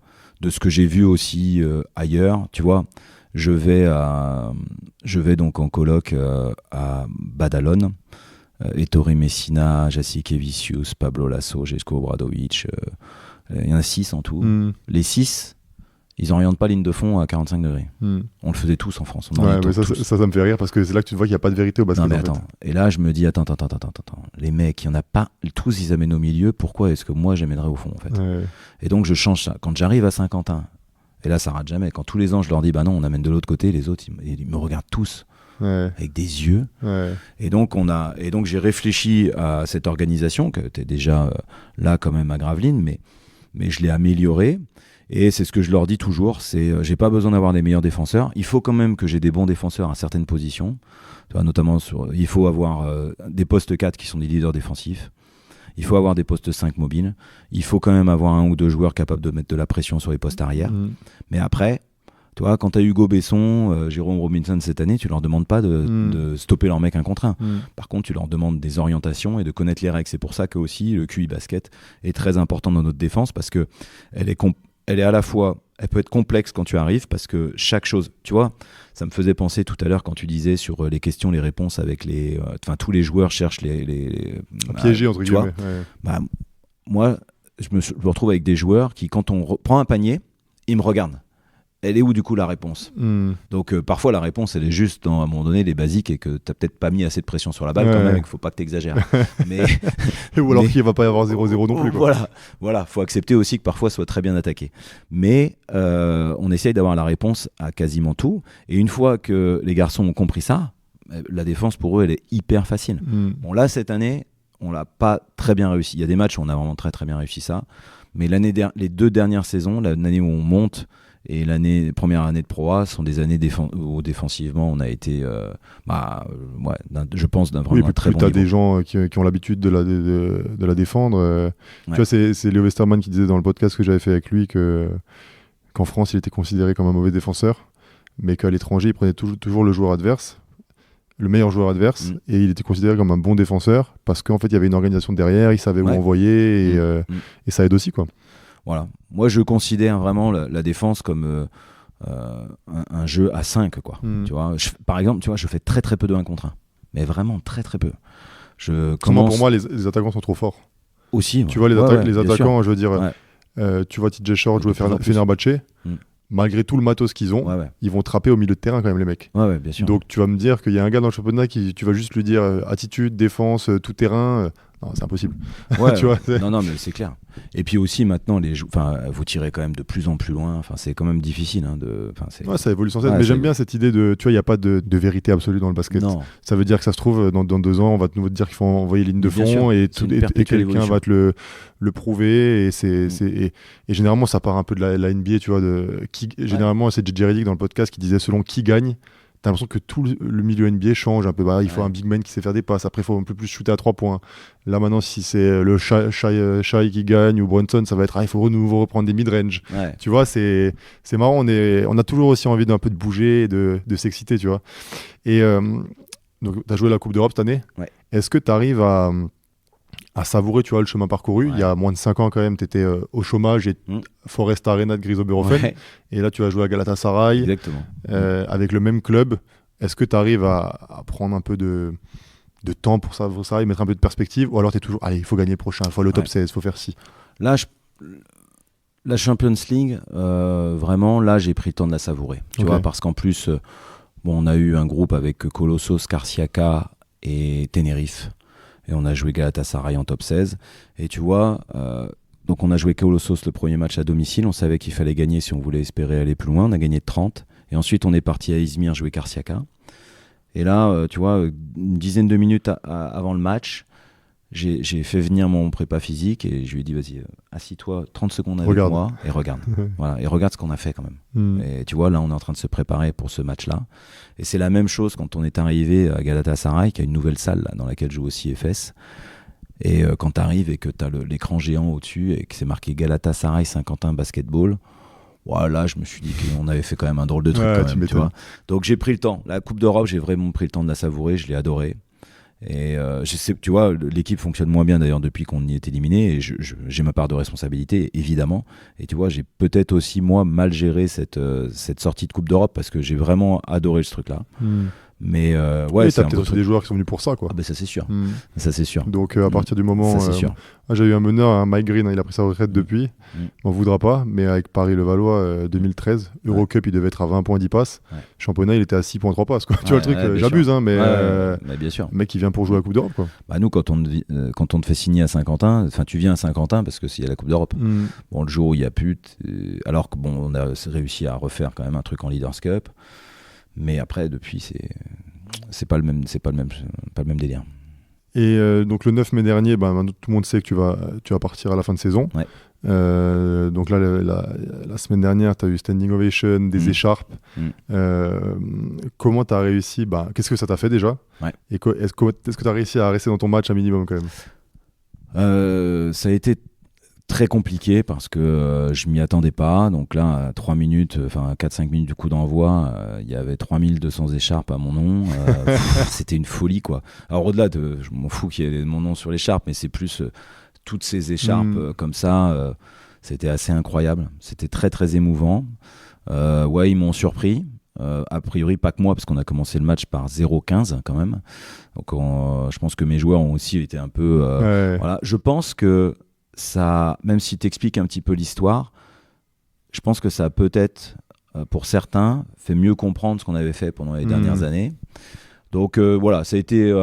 ce que j'ai vu aussi ailleurs. Tu vois, je vais donc en colloque à Badalone. Ettore Messina, Jackie Vicius, Pablo Lasso, Jesko Obradovic. Il y en a 6 en tout. Les 6... Ils n'orientent pas ligne de fond à 45 degrés. On le faisait tous en France. Mais ça me fait rire parce que c'est là que tu vois qu'il n'y a pas de vérité au basket. Non, mais attends. Et là, je me dis, attends. Les mecs, il n'y en a pas. Tous, ils amènent au milieu. Pourquoi est-ce que moi, j'amènerais au fond, en fait? Et donc, je change ça. Quand j'arrive à Saint-Quentin, et là, ça rate jamais. Quand tous les ans, je leur dis, bah non, on amène de l'autre côté, les autres, ils me regardent tous avec des yeux. Et donc, j'ai réfléchi à cette organisation, qui était déjà là, quand même, à Gravelines, mais je l'ai améliorée. Et c'est ce que je leur dis toujours, c'est j'ai pas besoin d'avoir des meilleurs défenseurs. Il faut quand même que j'ai des bons défenseurs à certaines positions. Tu vois, notamment il faut avoir des postes 4 qui sont des leaders défensifs. Il faut avoir des postes 5 mobiles. Il faut quand même avoir 1 ou 2 joueurs capables de mettre de la pression sur les postes arrière. Mais après, tu vois, quand tu as Hugo Besson, Jérôme Robinson cette année, tu leur demandes pas de stopper leur mec 1 contre 1. Par contre, tu leur demandes des orientations et de connaître les règles. C'est pour ça que aussi le QI basket est très important dans notre défense, parce que elle est à la fois, elle peut être complexe quand tu arrives, parce que chaque chose, tu vois, ça me faisait penser tout à l'heure quand tu disais sur les questions, les réponses avec tous les joueurs cherchent les piégés entre guillemets. Bah, moi, je me retrouve avec des joueurs qui, quand on prend un panier, ils me regardent. Elle est où du coup la réponse? Donc parfois la réponse elle est juste à un moment donné les basiques, et que t'as peut-être pas mis assez de pression sur la balle quand même, et qu'il faut pas que t'exagères. Ou alors qu'il va pas y avoir 0-0 non plus, quoi. Voilà, faut accepter aussi que parfois soit très bien attaqué. Mais on essaye d'avoir la réponse à quasiment tout, et une fois que les garçons ont compris ça, la défense pour eux elle est hyper facile. Bon là cette année on l'a pas très bien réussi. Il y a des matchs où on a vraiment très très bien réussi ça, mais les 2 dernières saisons, l'année où on monte et première année de Pro A, sont des années où défensivement on a été je pense d'un vraiment très bon niveau. Tu as des gens qui ont l'habitude de la défendre. Tu vois, c'est Léo Westerman qui disait dans le podcast que j'avais fait avec lui qu'en France il était considéré comme un mauvais défenseur. mais qu'à l'étranger, il prenait toujours le joueur adverse, le meilleur joueur adverse, et il était considéré comme un bon défenseur parce qu'en fait, il y avait une organisation derrière, il savait où envoyer, et ça aide aussi, quoi. Voilà. Moi, je considère vraiment la défense comme un jeu à 5, quoi. Tu vois, par exemple, tu vois, je fais très très peu de 1 contre 1, mais vraiment très très peu. Pour moi, les attaquants sont trop forts. Aussi. Tu vois, les attaquants, je veux dire, tu vois TJ Short jouer Fenerbahçe. Malgré tout le matos qu'ils ont, ils vont trapper au milieu de terrain quand même, les mecs. Bien sûr. Donc tu vas me dire qu'il y a un gars dans le championnat qui tu vas juste lui dire attitude, défense, tout terrain. Non, c'est impossible. Tu vois, non, mais c'est clair. Et puis aussi maintenant, vous tirez quand même de plus en plus loin. Enfin, c'est quand même difficile. Ça évolue sans cesse. Mais j'aime bien cette idée de, tu vois, il n'y a pas de vérité absolue dans le basket. Non. Ça veut dire que ça se trouve, dans 2 ans, on va te dire qu'il faut envoyer ligne de fond et quelqu'un va te le prouver. Et généralement, ça part un peu de la NBA, tu vois. Généralement, c'est JJ Redick dans le podcast qui disait selon qui gagne. T'as l'impression que tout le milieu NBA change un peu. Il faut un big man qui sait faire des passes. Après, il faut un peu plus shooter à 3 points. Là, maintenant, si c'est le Shai qui gagne ou Brunson, ça va être il faut nouveau reprendre des mid-range. Tu vois, c'est marrant. On a toujours aussi envie d'un peu de bouger et de s'exciter, tu vois. Et donc, tu as joué la Coupe d'Europe cette année. Est-ce que tu arrives à savourer, tu vois, le chemin parcouru? Il y a moins de 5 ans quand même, tu étais au chômage et Forest Arena de Grise-Oberhofen. Et là, tu vas jouer à Galatasaray. Exactement. Avec le même club. Est-ce que tu arrives à prendre un peu de temps pour ça et mettre un peu de perspective? Ou alors tu es toujours, allez, il faut gagner le prochain, il faut le top 16, il faut faire ci. Là, la Champions League, vraiment, là, j'ai pris le temps de la savourer. Tu vois, parce qu'en plus, on a eu un groupe avec Kolossos, Karsiaka et Tenerife. Et on a joué Galatasaray en top 16. Et tu vois, donc on a joué Kolossos le premier match à domicile. On savait qu'il fallait gagner si on voulait espérer aller plus loin. On a gagné de 30. Et ensuite, on est parti à Izmir jouer Karsiaka. Et là, tu vois, une dizaine de minutes avant le match, j'ai fait venir mon prépa physique et je lui ai dit, vas-y, assis-toi 30 secondes avec moi et regarde. Voilà, et regarde ce qu'on a fait quand même. Et tu vois, là, on est en train de se préparer pour ce match-là. Et c'est la même chose quand on est arrivé à Galatasaray, qui a une nouvelle salle là, dans laquelle joue aussi FS. Et quand tu arrives et que tu as l'écran géant au-dessus et que c'est marqué Galatasaray Saint-Quentin Basketball, voilà, je me suis dit qu'on avait fait quand même un drôle de truc quand même, tu vois. Donc j'ai pris le temps. La Coupe d'Europe, j'ai vraiment pris le temps de la savourer, je l'ai adorée. Et je sais, tu vois, l'équipe fonctionne moins bien d'ailleurs depuis qu'on y est éliminé et j'ai ma part de responsabilité évidemment. Et tu vois, j'ai peut-être aussi moi mal géré cette sortie de Coupe d'Europe parce que j'ai vraiment adoré ce truc-là. Mais t'as peut-être aussi des joueurs qui sont venus pour ça, quoi. Ah ben ça c'est sûr. Ça c'est sûr. Donc à partir du moment, ça, c'est sûr. J'ai eu un meneur, Mike Green, il a pris sa retraite depuis. On voudra pas, mais avec Paris-Levallois 2013, Eurocup, il devait être à 20 points 10 passes. Championnat, il était à 6 points 3 passes, quoi. Tu vois le truc, j'abuse, hein, mais bien sûr. Le mec qui vient pour jouer à la Coupe d'Europe, quoi. Bah nous, quand on te fait signer à Saint-Quentin, enfin tu viens à Saint-Quentin parce que s'il y a la Coupe d'Europe. Bon, le jour où il y a plus, alors que bon, on a réussi à refaire quand même un truc en Leaders Cup, mais après depuis c'est pas le même délire. Et donc le 9 mai dernier, tout le monde sait que tu vas partir à la fin de saison. Donc là, la semaine dernière, tu as eu standing ovation, des écharpes. Comment tu as réussi qu'est-ce que ça t'a fait déjà? Et est-ce que tu as réussi à rester dans ton match un minimum quand même? Ça a été très compliqué parce que je m'y attendais pas. Donc là, à 4-5 minutes du coup d'envoi, il y avait 3200 écharpes à mon nom. C'était une folie, quoi. Alors au-delà je m'en fous qu'il y ait mon nom sur l'écharpe, mais c'est plus toutes ces écharpes comme ça. C'était assez incroyable. C'était très très émouvant. Ils m'ont surpris. A priori pas que moi parce qu'on a commencé le match par 0-15 quand même. Donc je pense que mes joueurs ont aussi été un peu voilà. Je pense que ça, même si tu expliques un petit peu l'histoire, je pense que ça a peut-être, pour certains, fait mieux comprendre ce qu'on avait fait pendant les dernières années. Donc voilà, ça a été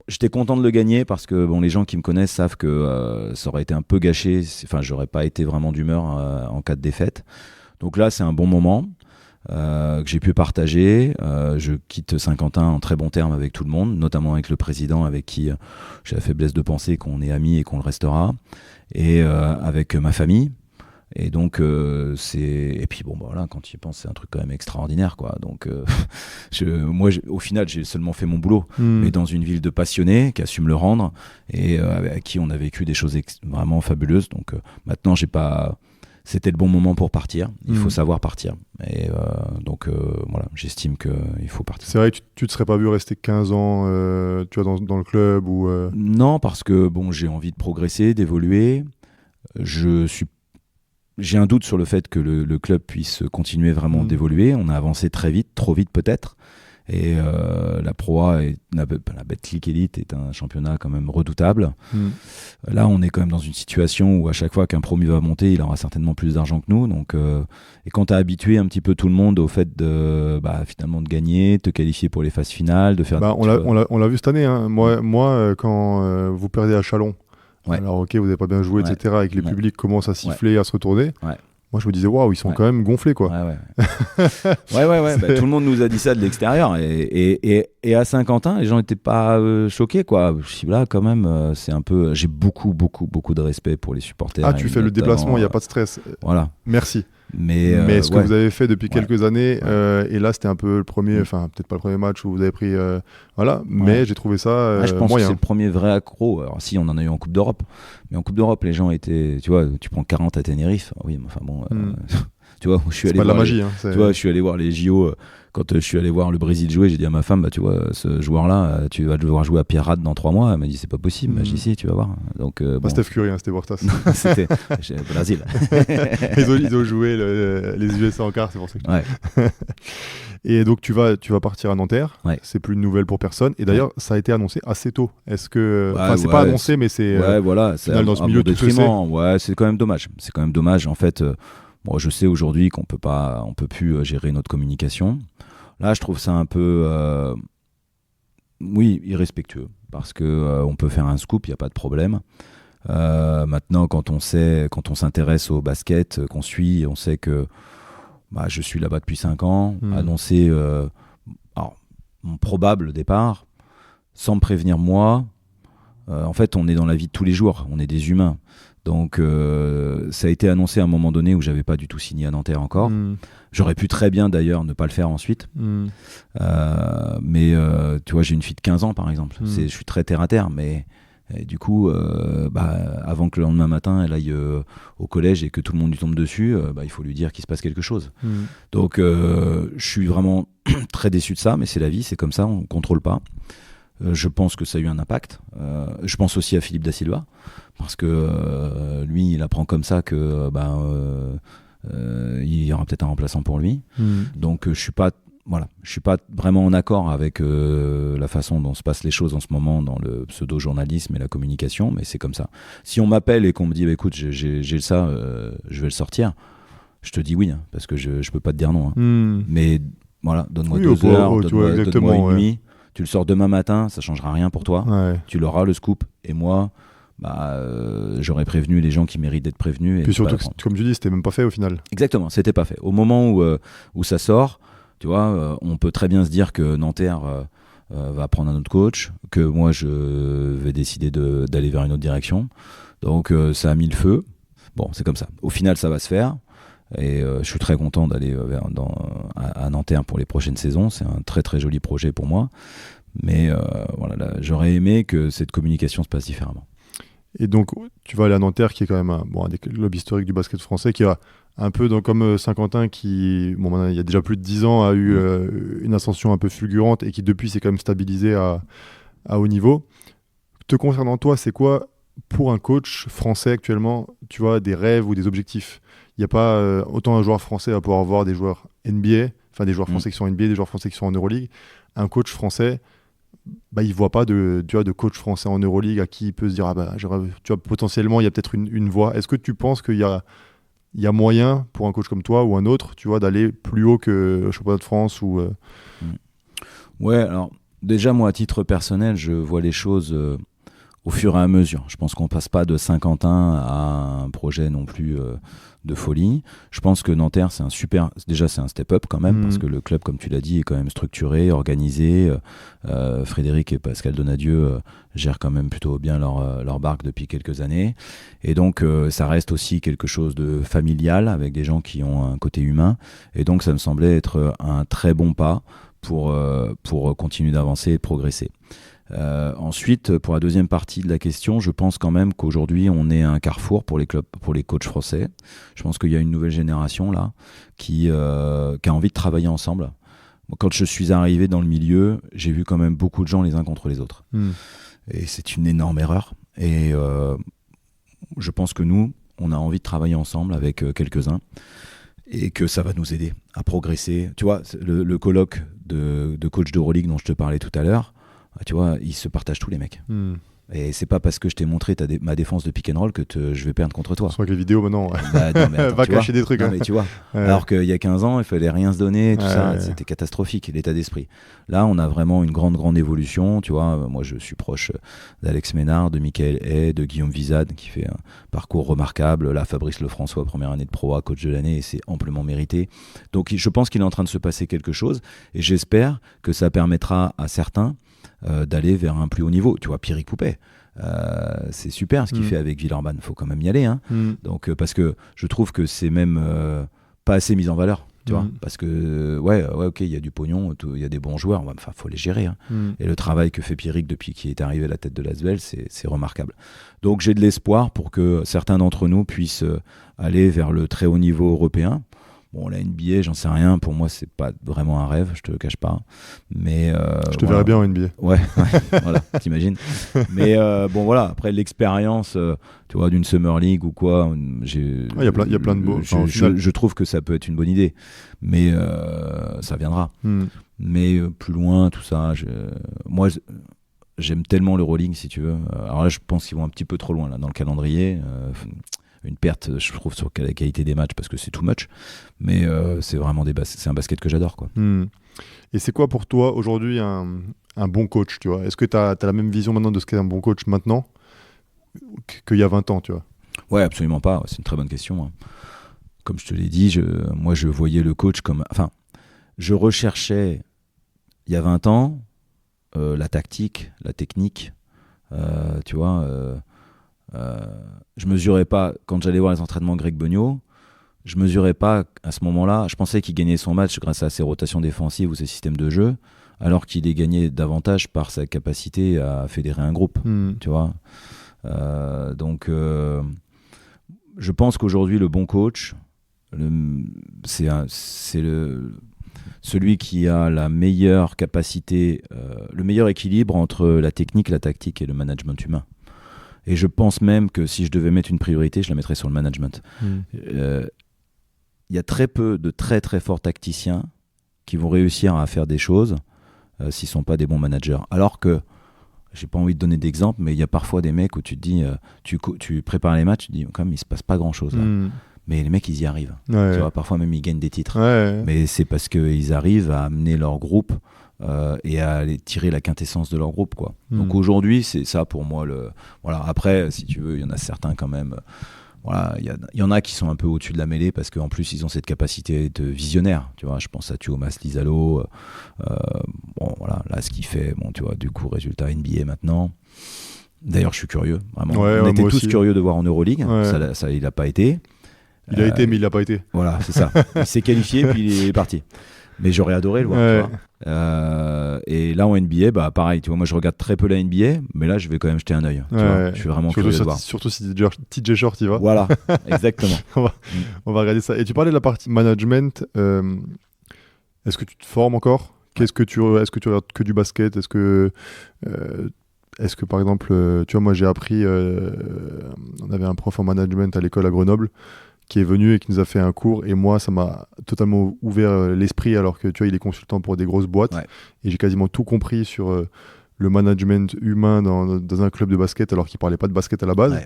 j'étais content de le gagner parce que les gens qui me connaissent savent que ça aurait été un peu gâché. Enfin, j'aurais pas été vraiment d'humeur en cas de défaite. Donc là, c'est un bon moment que j'ai pu partager. Je quitte Saint-Quentin en très bons termes avec tout le monde, notamment avec le président avec qui j'ai la faiblesse de penser qu'on est amis et qu'on le restera. Et avec ma famille. Et donc et puis voilà, quand tu y penses, c'est un truc quand même extraordinaire, quoi. Donc moi au final j'ai seulement fait mon boulot, mais dans une ville de passionnés qui assument le rendre et avec qui on a vécu des choses vraiment fabuleuses. Donc maintenant c'était le bon moment pour partir. Il faut savoir partir. Et donc, voilà, j'estime qu'il faut partir. C'est vrai que tu ne te serais pas vu rester 15 ans tu vois, dans le club ou Non, parce que bon, j'ai envie de progresser, d'évoluer. J'ai un doute sur le fait que le club puisse continuer vraiment d'évoluer. On a avancé très vite, trop vite peut-être. Et la Pro A, la Betclic Elite est un championnat quand même redoutable. Là, on est quand même dans une situation où à chaque fois qu'un promu va monter, il aura certainement plus d'argent que nous. Donc, et quand tu as habitué un petit peu tout le monde au fait de finalement de gagner, te qualifier pour les phases finales, de faire... on l'a vu cette année. Hein. Moi quand vous perdez à Chalon, alors ok, vous n'avez pas bien joué, etc., et que les publics commencent à siffler, à se retourner... Moi, je me disais, waouh, ils sont quand même gonflés, quoi. Ouais. Tout le monde nous a dit ça de l'extérieur. Et à Saint-Quentin, les gens n'étaient pas choqués, quoi. Je suis là, quand même, c'est un peu... J'ai beaucoup de respect pour les supporters. Ah, tu fais le déplacement, il n'y a pas de stress. Voilà. Merci. Mais ce que vous avez fait depuis quelques années, et là, c'était un peu le premier, enfin, peut-être pas le premier match où vous avez pris... mais j'ai trouvé ça je pense moyen. que c'est le premier vrai accro. Alors, si, on en a eu en Coupe d'Europe. Mais en Coupe d'Europe, les gens étaient... Tu vois, tu prends 40 à Tenerife. Oui, mais enfin bon... tu vois, je suis allé pas de la voir magie. Tu vois, je suis allé voir les JO. Quand je suis allé voir le Brésil jouer, j'ai dit à ma femme, tu vois, ce joueur-là, tu vas devoir jouer à Pierrade dans 3 mois. Elle m'a dit, c'est pas possible. J'ai dit, si, tu vas voir. Donc, pas Steph Curry, c'était Bortas. C'était Brésil. ils ont joué les USA en quart, c'est pour ça que Et donc, tu vas partir à Nanterre. C'est plus une nouvelle pour personne. Et d'ailleurs, ça a été annoncé assez tôt. Est-ce que... c'est pas annoncé, mais c'est... c'est dans ce milieu tout se sait. Ouais, c'est quand même dommage. C'est quand même dommage. En fait, je sais aujourd'hui qu'on peut plus gérer notre communication. Là, je trouve ça un peu, irrespectueux, parce que on peut faire un scoop, il n'y a pas de problème. Maintenant, quand on s'intéresse au basket, qu'on suit, on sait que je suis là-bas depuis 5 ans, annoncer mon probable départ, sans me prévenir moi. En fait, on est dans la vie de tous les jours, on est des humains. Donc, ça a été annoncé à un moment donné où j'avais pas du tout signé à Nanterre encore. J'aurais pu très bien d'ailleurs ne pas le faire ensuite. Mais tu vois, j'ai une fille de 15 ans par exemple. Je suis très terre à terre, mais du coup, avant que le lendemain matin elle aille au collège et que tout le monde lui tombe dessus, il faut lui dire qu'il se passe quelque chose. Donc, je suis vraiment très déçu de ça, mais c'est la vie, c'est comme ça, on contrôle pas. Je pense que ça a eu un impact. Je pense aussi à Philippe Da Silva, parce que lui, il apprend comme ça que il y aura peut-être un remplaçant pour lui. Donc je suis pas vraiment en accord avec la façon dont se passent les choses en ce moment dans le pseudo-journalisme et la communication, mais c'est comme ça. Si on m'appelle et qu'on me dit écoute, j'ai ça, je vais le sortir, je te dis oui, hein, parce que je peux pas te dire non. Mais voilà, donne-moi 2 heures, donne-moi une nuit. Tu le sors demain matin, ça changera rien pour toi. Tu l'auras, le scoop. Et moi, j'aurais prévenu les gens qui méritent d'être prévenus. Et puis surtout, comme tu dis, c'était même pas fait au final. Exactement, c'était pas fait. Au moment où ça sort, tu vois, on peut très bien se dire que Nanterre va prendre un autre coach, que moi, je vais décider d'aller vers une autre direction. Donc, ça a mis le feu. Bon, c'est comme ça. Au final, ça va se faire. Et je suis très content d'aller à Nanterre pour les prochaines saisons. C'est un très très joli projet pour moi. Mais j'aurais aimé que cette communication se passe différemment. Et donc, tu vas aller à Nanterre, qui est quand même un des clubs historiques du basket français, qui a un peu comme Saint-Quentin, qui, il y a déjà plus de 10 ans, a eu une ascension un peu fulgurante et qui depuis s'est quand même stabilisé à haut niveau. Te concernant toi, c'est quoi, pour un coach français actuellement, tu vois, des rêves ou des objectifs? Il n'y a pas autant un joueur français va pouvoir avoir des joueurs NBA, enfin des joueurs français qui sont en NBA, des joueurs français qui sont en Euroleague. Un coach français, il ne voit pas de coach français en Euroleague à qui il peut se dire tu vois, potentiellement il y a peut-être une voie. Est-ce que tu penses qu'il y a moyen pour un coach comme toi ou un autre, tu vois, d'aller plus haut que le championnat de France ou Ouais, alors déjà moi à titre personnel, je vois les choses au fur et à mesure. Je pense qu'on passe pas de Saint-Quentin à un projet non plus de folie. Je pense que Nanterre, c'est un step-up quand même, parce que le club, comme tu l'as dit, est quand même structuré, organisé. Frédéric et Pascal Donadieu gèrent quand même plutôt bien leur barque depuis quelques années. Et donc, ça reste aussi quelque chose de familial, avec des gens qui ont un côté humain. Et donc, ça me semblait être un très bon pas pour continuer d'avancer et de progresser. Ensuite, pour la deuxième partie de la question, je pense quand même qu'aujourd'hui, on est un carrefour pour les clubs, pour les coachs français. Je pense qu'il y a une nouvelle génération là qui a envie de travailler ensemble. Quand je suis arrivé dans le milieu, j'ai vu quand même beaucoup de gens les uns contre les autres. Et c'est une énorme erreur. Et je pense que nous, on a envie de travailler ensemble avec quelques-uns et que ça va nous aider à progresser. Tu vois, le colloque de coach d'Euroleague dont je te parlais tout à l'heure, tu vois, ils se partagent tous les mecs. Et c'est pas parce que je t'ai montré ma défense de pick and roll que je vais perdre contre toi. Soit avec les vidéos maintenant. Bah, non, mais attends, va cacher des trucs. Non, mais tu vois. Alors qu'il y a 15 ans, il fallait rien se donner, tout ça. C'était catastrophique, l'état d'esprit. Là, on a vraiment une grande évolution. Tu vois, moi, je suis proche d'Alex Ménard, de Michael Hay, de Guillaume Vizade, qui fait un parcours remarquable. Là, Fabrice Lefrançois, première année de Pro A, coach de l'année, et c'est amplement mérité. Donc, je pense qu'il est en train de se passer quelque chose. Et j'espère que ça permettra à certains d'aller vers un plus haut niveau. Tu vois, Pierrick Poupet, c'est super ce qu'il fait avec Villeurbanne, faut quand même y aller, hein. Donc, parce que je trouve que c'est même pas assez mis en valeur, tu vois, parce que ok, il y a du pognon, il y a des bons joueurs, enfin faut les gérer, hein. Et le travail que fait Pierrick depuis qu'il est arrivé à la tête de l'Asvel, c'est remarquable. Donc j'ai de l'espoir pour que certains d'entre nous puissent aller vers le très haut niveau européen. Bon, la NBA, j'en sais rien. Pour moi, c'est pas vraiment un rêve, je te le cache pas. Mais je te verrais bien en NBA. Ouais, voilà, t'imagines. Mais bon, voilà. Après l'expérience, tu vois, d'une Summer League ou quoi, il y a plein de beaux. Je trouve que ça peut être une bonne idée, mais ça viendra. Mais plus loin, tout ça. Moi, j'aime tellement l'Euroleague, si tu veux. Alors là, je pense qu'ils vont un petit peu trop loin là dans le calendrier. Une perte, je trouve, sur la qualité des matchs parce que c'est too much, mais c'est vraiment c'est un basket que j'adore, quoi. Et c'est quoi pour toi aujourd'hui un bon coach, tu vois? Est-ce que tu as la même vision maintenant de ce qu'est un bon coach maintenant qu'il y a 20 ans, tu vois? Ouais, absolument pas, c'est une très bonne question, hein. Comme je te l'ai dit, moi je voyais le coach comme... Enfin, je recherchais, il y a 20 ans, la tactique, la technique, tu vois... je mesurais pas, quand j'allais voir les entraînements Greg Beugnot, je mesurais pas à ce moment-là, je pensais qu'il gagnait son match grâce à ses rotations défensives ou ses systèmes de jeu, alors qu'il est gagné davantage par sa capacité à fédérer un groupe, tu vois. Donc je pense qu'aujourd'hui le bon coach, c'est celui qui a la meilleure capacité, le meilleur équilibre entre la technique, la tactique et le management humain. Et je pense même que si je devais mettre une priorité, je la mettrais sur le management. Il y a très peu de très très forts tacticiens qui vont réussir à faire des choses s'ils ne sont pas des bons managers. Alors que, j'ai pas envie de donner d'exemple, mais il y a parfois des mecs où tu te dis, tu prépares les matchs, tu te dis, quand même, il ne se passe pas grand-chose là. Mais les mecs, ils y arrivent. Tu vois, parfois même, ils gagnent des titres. Mais c'est parce qu'ils arrivent à amener leur groupe et à aller tirer la quintessence de leur groupe, quoi. Donc aujourd'hui, c'est ça pour moi. Voilà. Après, si tu veux, il y en a certains quand même. Voilà, il y en a qui sont un peu au-dessus de la mêlée parce qu'en plus, ils ont cette capacité de visionnaire. Tu vois, je pense à Tuomas Lizalo. Bon, voilà, là, ce qu'il fait, bon, tu vois, du coup, résultat NBA maintenant. D'ailleurs, je suis curieux, vraiment. On était tous curieux de voir en Euroleague. Ça, il n'a pas été. Il a été, mais il n'a pas été. Voilà, c'est ça. Il s'est qualifié, puis il est parti. Mais j'aurais adoré le voir, tu vois. Et là, en NBA, bah, pareil, tu vois, moi, je regarde très peu la NBA, mais là, je vais quand même jeter un œil. Tu vois, je suis vraiment curieux de voir. Surtout si TJ Short y va. Voilà, exactement. on va regarder ça. Et tu parlais de la partie management. Est-ce que tu te formes encore ? Est-ce que tu regardes que du basket ? Est-ce que par exemple, tu vois, moi, j'ai appris... on avait un prof en management à l'école à Grenoble qui est venu et qui nous a fait un cours, et moi ça m'a totalement ouvert l'esprit, alors que tu vois, il est consultant pour des grosses boîtes, et j'ai quasiment tout compris sur le management humain dans un club de basket, alors qu'il parlait pas de basket à la base.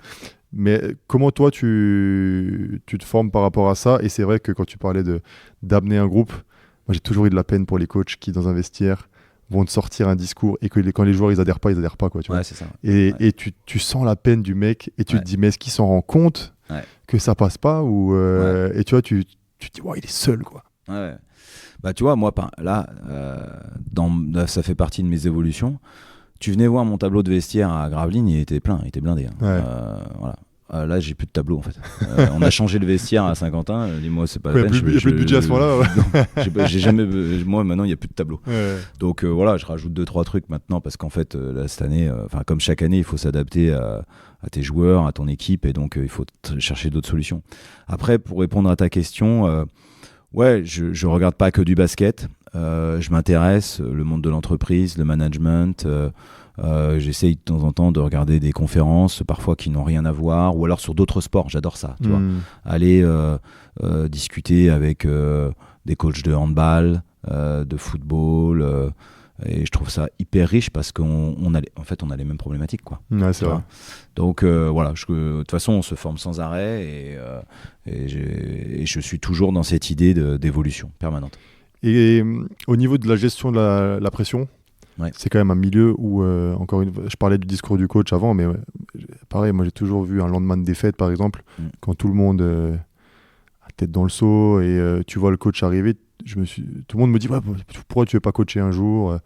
Mais comment toi tu te formes par rapport à ça? Et c'est vrai que quand tu parlais d'amener un groupe, moi j'ai toujours eu de la peine pour les coachs qui dans un vestiaire vont te sortir un discours et que quand les joueurs ils adhèrent pas, quoi, tu vois. C'est ça. Et tu sens la peine du mec et tu te dis, mais est-ce qu'il s'en rend compte que ça passe pas, ou et tu vois, tu te dis, il est seul, quoi. Bah tu vois, moi là, ça fait partie de mes évolutions. Tu venais voir mon tableau de vestiaire à Gravelines, il était plein, il était blindé, hein. Voilà. Là, j'ai plus de tableau en fait. On a changé le vestiaire à Saint-Quentin. Dis-moi, c'est pas la peine. Il n'y a plus de budget à ce moment-là. Non, j'ai jamais. Moi, maintenant, il n'y a plus de tableau. Ouais. Donc voilà, je rajoute 2-3 trucs maintenant parce qu'en fait, là, cette année, comme chaque année, il faut s'adapter à tes joueurs, à ton équipe, et donc il faut chercher d'autres solutions. Après, pour répondre à ta question, ouais, je regarde pas que du basket. Je m'intéresse, le monde de l'entreprise, le management. J'essaye de temps en temps de regarder des conférences, parfois qui n'ont rien à voir, ou alors sur d'autres sports. J'adore ça, tu vois. Aller discuter avec des coachs de handball, de football, et je trouve ça hyper riche parce qu'on a les mêmes problématiques, quoi. Ouais, c'est vrai. Donc voilà, de toute façon, on se forme sans arrêt, et je suis toujours dans cette idée d'évolution permanente. Et au niveau de la gestion de la pression, ouais. C'est quand même un milieu où, encore une fois, je parlais du discours du coach avant, mais pareil, moi j'ai toujours vu un lendemain de défaite, par exemple, quand tout le monde a tête dans le seau et tu vois le coach arriver, tout le monde me dit ouais, pourquoi tu veux pas coacher un jour?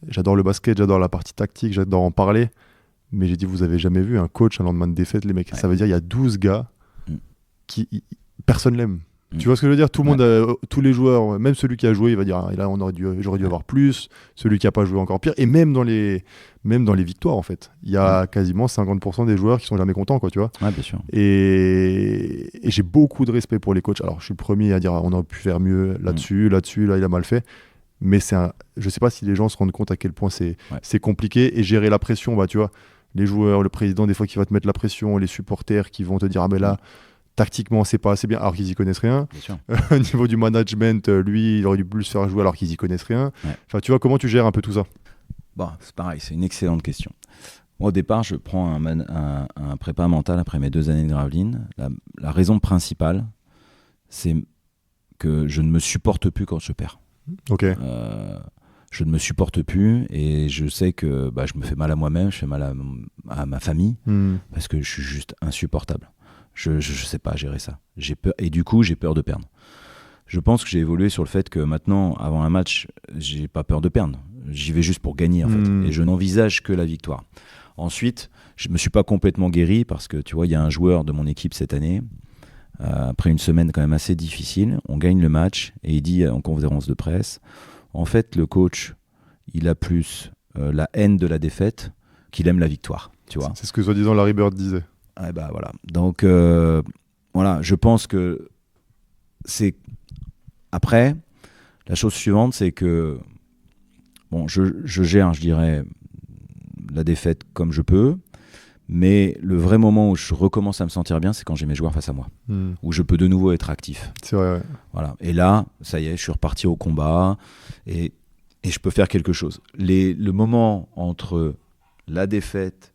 J'adore le basket, j'adore la partie tactique, j'adore en parler, mais j'ai dit vous avez jamais vu un coach un lendemain de défaite, les mecs? Ça veut dire il y a 12 gars qui personne l'aime. Tu vois ce que je veux dire? Tout le monde, tous les joueurs, même celui qui a joué, il va dire ah, là j'aurais dû avoir plus. Celui qui n'a pas joué, encore pire. Et même dans les victoires, en fait, il y a quasiment 50% des joueurs qui sont jamais contents, quoi, tu vois. Ouais, bien sûr. Et j'ai beaucoup de respect pour les coachs. Alors, je suis le premier à dire on aurait pu faire mieux là-dessus, là, il a mal fait. Mais je sais pas si les gens se rendent compte à quel point c'est compliqué. Et gérer la pression, bah, tu vois, les joueurs, le président, des fois, qui va te mettre la pression, les supporters qui vont te dire ah, mais là. Tactiquement, c'est pas assez bien, alors qu'ils y connaissent rien. Au niveau du management, lui, il aurait dû plus faire jouer alors qu'ils y connaissent rien. Ouais. Enfin, tu vois, comment tu gères un peu tout ça? Bon, c'est pareil, c'est une excellente question. Moi, au départ, je prends un prépa mental après mes 2 années de Gravelines. La raison principale, c'est que je ne me supporte plus quand je perds. Ok. Je ne me supporte plus et je sais que je me fais mal à moi-même, je fais mal à ma famille parce que je suis juste insupportable. Je sais pas gérer ça. J'ai peur, et du coup, j'ai peur de perdre. Je pense que j'ai évolué sur le fait que maintenant, avant un match, j'ai pas peur de perdre. J'y vais juste pour gagner, en fait. Et je n'envisage que la victoire. Ensuite, je me suis pas complètement guéri parce que, tu vois, il y a un joueur de mon équipe cette année, après une semaine quand même assez difficile, on gagne le match et il dit en conférence de presse, en fait, le coach, il a plus la haine de la défaite qu'il aime la victoire, tu vois. C'est ce que soi-disant Larry Bird disait. Ouais, bah voilà. Donc voilà, je pense que c'est après la chose suivante, c'est que bon, je gère, je dirais, la défaite comme je peux, mais le vrai moment où je recommence à me sentir bien, c'est quand j'ai mes joueurs face à moi, où je peux de nouveau être actif. C'est vrai. Ouais. Voilà. Et là, ça y est, je suis reparti au combat et je peux faire quelque chose. Le moment entre la défaite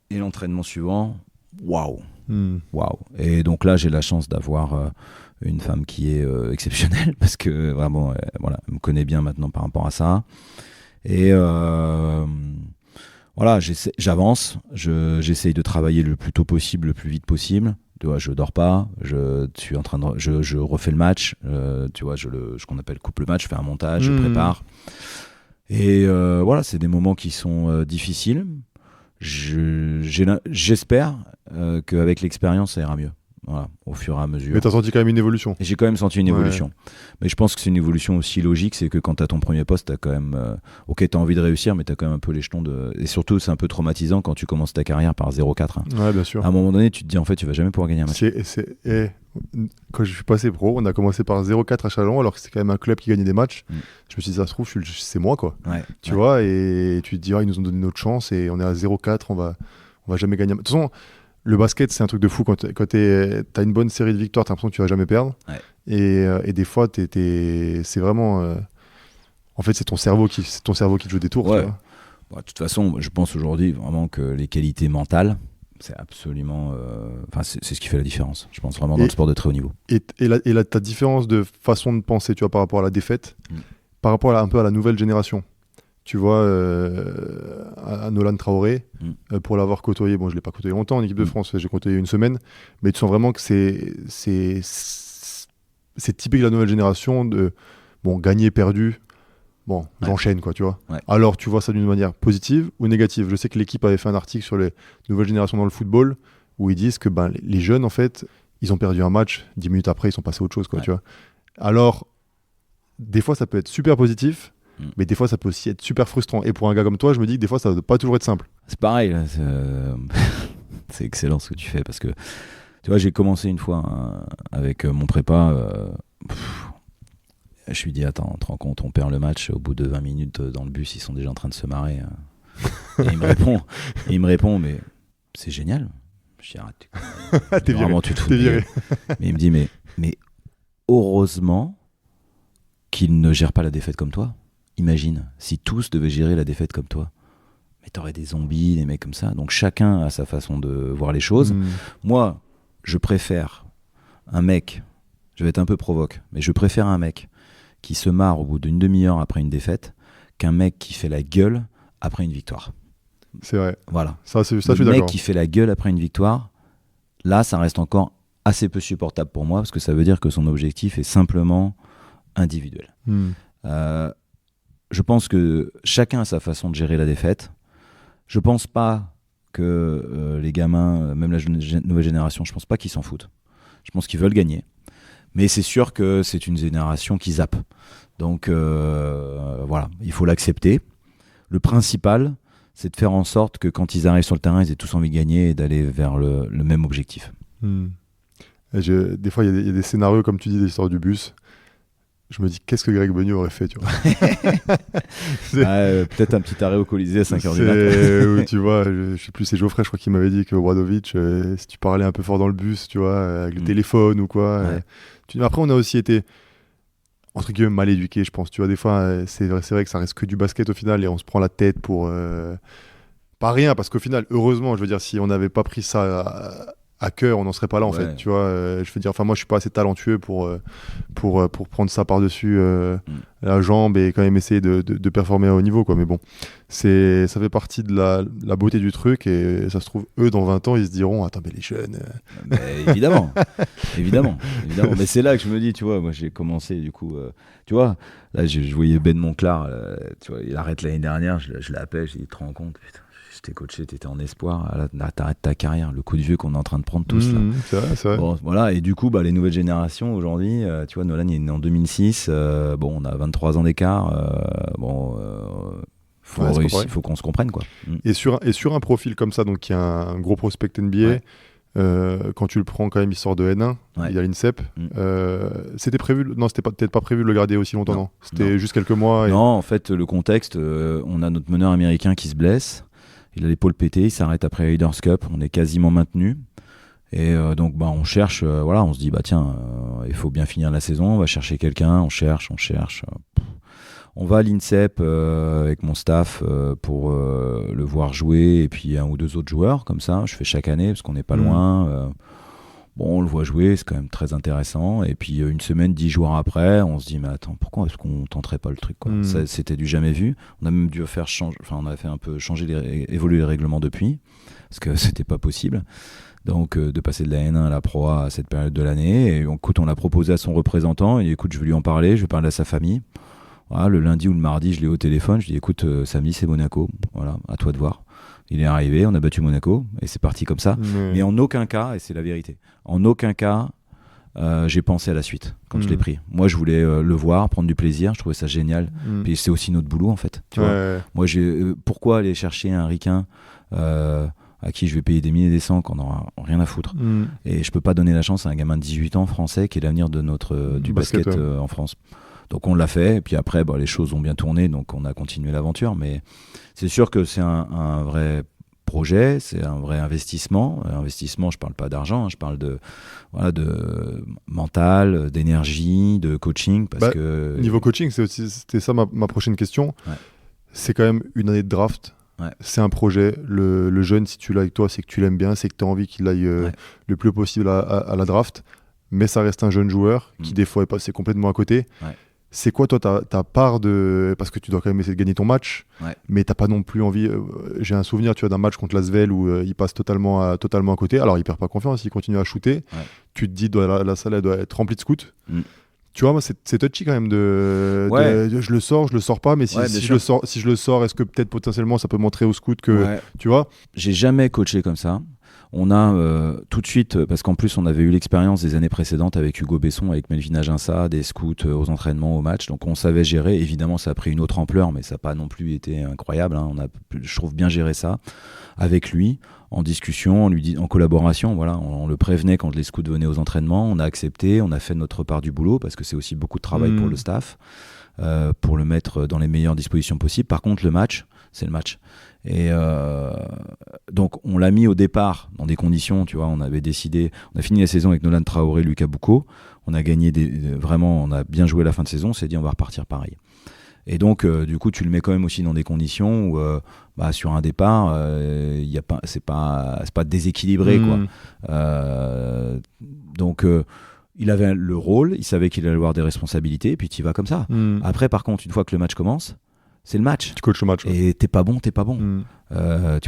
et l'entraînement suivant, waouh. Et donc là, j'ai la chance d'avoir une femme qui est exceptionnelle parce que vraiment, voilà, elle me connaît bien maintenant par rapport à ça. Et voilà, j'essaye de travailler le plus tôt possible, le plus vite possible. Tu vois, je dors pas, je refais le match, tu vois, ce qu'on appelle coupe le match, je fais un montage, je prépare. Et voilà, c'est des moments qui sont difficiles. J'espère qu'avec l'expérience ça ira mieux, voilà, au fur et à mesure. Mais t'as senti quand même une évolution? Et j'ai quand même senti une évolution, mais je pense que c'est une évolution aussi logique, c'est que quand t'as ton premier poste, t'as quand même ok, t'as envie de réussir, mais t'as quand même un peu les jetons et surtout c'est un peu traumatisant quand tu commences ta carrière par 0-4 hein. Ouais, bien sûr. À un moment donné tu te dis en fait tu vas jamais pouvoir gagner un match. Quand je suis passé pro, on a commencé par 0-4 à Châlons, alors que c'est quand même un club qui gagnait des matchs. Je me suis dit ça se trouve c'est moi, quoi. Tu vois, et tu te dis ils nous ont donné notre chance et on est à 0-4, on va jamais gagner. De toute façon, le basket, c'est un truc de fou. Quand t'as une bonne série de victoires, t'as l'impression que tu vas jamais perdre. Et des fois, c'est vraiment... en fait, c'est ton cerveau qui te joue des tours. Ouais. Tu vois. Bon, de toute façon, je pense aujourd'hui vraiment que les qualités mentales, c'est absolument... c'est ce qui fait la différence. Je pense vraiment dans le sport de très haut niveau. Et ta différence de façon de penser, tu vois, par rapport à la défaite, par rapport un peu à la nouvelle génération. Tu vois, à Nolan Traoré, pour l'avoir côtoyé, bon, je ne l'ai pas côtoyé longtemps en équipe de France, j'ai côtoyé une semaine, mais tu sens vraiment que c'est typique de la nouvelle génération de gagner, perdu, j'enchaîne, quoi, tu vois. Alors, tu vois ça d'une manière positive ou négative? Je sais que l'équipe avait fait un article sur les nouvelles générations dans le football, où ils disent que les jeunes, en fait, ils ont perdu un match, 10 minutes après, ils sont passés à autre chose, quoi, tu vois. Alors, des fois, ça peut être super positif, mais des fois, ça peut aussi être super frustrant. Et pour un gars comme toi, je me dis que des fois, ça ne doit pas toujours être simple. C'est pareil, là, c'est excellent ce que tu fais, parce que, tu vois, j'ai commencé une fois avec mon prépa, je lui dis, attends, tu te rends compte, on perd le match, au bout de 20 minutes dans le bus, ils sont déjà en train de se marrer. Et il me répond, mais c'est génial. Je dis, arrête, T'es vraiment, viré. tu te fous. T'es viré. Mais il me dit, mais heureusement qu'il ne gère pas la défaite comme toi. Imagine, si tous devaient gérer la défaite comme toi. Mais t'aurais des zombies, des mecs comme ça. Donc chacun a sa façon de voir les choses. Moi, je préfère un mec, je vais être un peu provoque, mais je préfère un mec qui se marre au bout d'une demi-heure après une défaite qu'un mec qui fait la gueule après une victoire. C'est vrai. Voilà. Ça, je suis Le d'accord. mec qui fait la gueule après une victoire, là, ça reste encore assez peu supportable pour moi, parce que ça veut dire que son objectif est simplement individuel. Je pense que chacun a sa façon de gérer la défaite. Je pense pas que les gamins, même la nouvelle génération, je pense pas qu'ils s'en foutent. Je pense qu'ils veulent gagner. Mais c'est sûr que c'est une génération qui zappe. Donc voilà, il faut l'accepter. Le principal, c'est de faire en sorte que quand ils arrivent sur le terrain, ils aient tous envie de gagner et d'aller vers le même objectif. Des fois, il y a des scénarios, comme tu dis, des histoires du bus. Je me dis, qu'est-ce que Greg Beugnot aurait fait, tu vois. Peut-être un petit arrêt au Colisée à 5h du matin. Oui, tu vois, je sais plus, c'est Geoffrey, je crois, qui m'avait dit que Obradovic, si tu parlais un peu fort dans le bus, tu vois, avec le téléphone ou quoi. Après, on a aussi été, entre guillemets, mal éduqués, je pense. Tu vois, des fois, c'est vrai que ça reste que du basket au final et on se prend la tête pour... Pas rien, parce qu'au final, heureusement, je veux dire, si on n'avait pas pris ça à cœur, on n'en serait pas là, en fait. Tu vois, je veux dire, moi, je suis pas assez talentueux pour prendre ça par-dessus la jambe et quand même essayer de performer à haut niveau, quoi. Mais bon, ça fait partie de la beauté du truc et ça se trouve, eux, dans 20 ans, ils se diront, attends, mais les jeunes... Mais évidemment. Mais c'est là que je me dis, tu vois, moi, j'ai commencé, du coup, tu vois, là, je voyais Ben Monclar, tu vois, il arrête l'année dernière, je l'appelle, je dis, tu te rends compte, putain. J'étais coaché, t'étais en espoir, là t'arrêtes ta carrière, le coup de vieux qu'on est en train de prendre tous là. C'est vrai. Bon, voilà, et du coup, les nouvelles générations aujourd'hui, tu vois, Nolan il est né en 2006, on a 23 ans d'écart, faut qu'on se comprenne, quoi. Et sur un profil comme ça, donc qui a un gros prospect NBA, quand tu le prends quand même, il sort de N1, il y a l'INSEP. C'était prévu, non, c'était peut-être pas prévu de le garder aussi longtemps, non. C'était juste quelques mois. Non, en fait, le contexte, on a notre meneur américain qui se blesse. Il a l'épaule pétée, il s'arrête après la Leaders Cup, on est quasiment maintenu. Et donc on cherche, on se dit, tiens, il faut bien finir la saison, on va chercher quelqu'un, on cherche. On va à l'INSEP avec mon staff pour le voir jouer, et puis un ou deux autres joueurs, comme ça, je fais chaque année, parce qu'on n'est pas loin. On le voit jouer, c'est quand même très intéressant. Et puis une semaine, 10 jours après, on se dit, mais attends, pourquoi est-ce qu'on tenterait pas le truc, quoi. Ça, c'était du jamais vu. On a même dû on a fait un peu évoluer les règlements depuis, parce que c'était pas possible. Donc de passer de la N1 à la Pro A à cette période de l'année. Et écoute, on l'a proposé à son représentant. Et écoute, je vais lui en parler, je vais parler à sa famille. Voilà, le lundi ou le mardi, je l'ai au téléphone. Je dis, écoute, samedi c'est Monaco. Voilà, à toi de voir. Il est arrivé, on a battu Monaco et c'est parti comme ça. Mais en aucun cas, et c'est la vérité, en aucun cas, j'ai pensé à la suite quand je l'ai pris. Moi, je voulais le voir, prendre du plaisir, je trouvais ça génial. Puis c'est aussi notre boulot, en fait. Tu vois. Moi, pourquoi aller chercher un ricain à qui je vais payer des milliers et des cents quand on n'aura rien à foutre. Et je peux pas donner la chance à un gamin de 18 ans français qui est l'avenir de du basket en France. Donc on l'a fait, et puis après les choses ont bien tourné, donc on a continué l'aventure. Mais c'est sûr que c'est un vrai projet, c'est un vrai investissement. Investissement, je parle pas d'argent, je parle de mental, d'énergie, de coaching. Parce que... Niveau coaching, c'était ça ma prochaine question. C'est quand même une année de draft. C'est un projet. Le jeune, si tu l'as avec toi, c'est que tu l'aimes bien, c'est que tu as envie qu'il aille le plus possible à la draft. Mais ça reste un jeune joueur qui, des fois, est passé complètement à côté. C'est quoi, toi, ta part de... Parce que tu dois quand même essayer de gagner ton match, mais t'as pas non plus envie... J'ai un souvenir, tu vois, d'un match contre l'Asvel où il passe totalement à côté. Alors, il perd pas confiance, il continue à shooter. Tu te dis, la salle, elle doit être remplie de scouts. Tu vois, moi, c'est touchy quand même je le sors pas, mais si je le sors, est-ce que peut-être potentiellement ça peut montrer aux scouts que... Tu vois ? J'ai jamais coaché comme ça. on a tout de suite, parce qu'en plus on avait eu l'expérience des années précédentes avec Hugo Besson, avec Melvin Aginsa, des scouts aux entraînements, aux matchs, donc on savait gérer. Évidemment ça a pris une autre ampleur, mais ça n'a pas non plus été incroyable, hein. On a, je trouve, bien géré ça avec lui, en discussion, en collaboration, voilà. On le prévenait quand les scouts venaient aux entraînements, on a accepté, on a fait notre part du boulot, parce que c'est aussi beaucoup de travail pour le staff, pour le mettre dans les meilleures dispositions possibles. Par contre le match, c'est le match. Et donc on l'a mis au départ dans des conditions, tu vois, on avait décidé, on a fini la saison avec Nolan Traoré, Lucas Boucaud, on a gagné vraiment, on a bien joué la fin de saison, on s'est dit on va repartir pareil. Et donc du coup tu le mets quand même aussi dans des conditions où sur un départ c'est pas déséquilibré, quoi. Donc il avait le rôle, il savait qu'il allait avoir des responsabilités, et puis tu y vas comme ça. Après par contre, une fois que le match commence, c'est le match. Tu coaches le match. Et t'es pas bon. Tu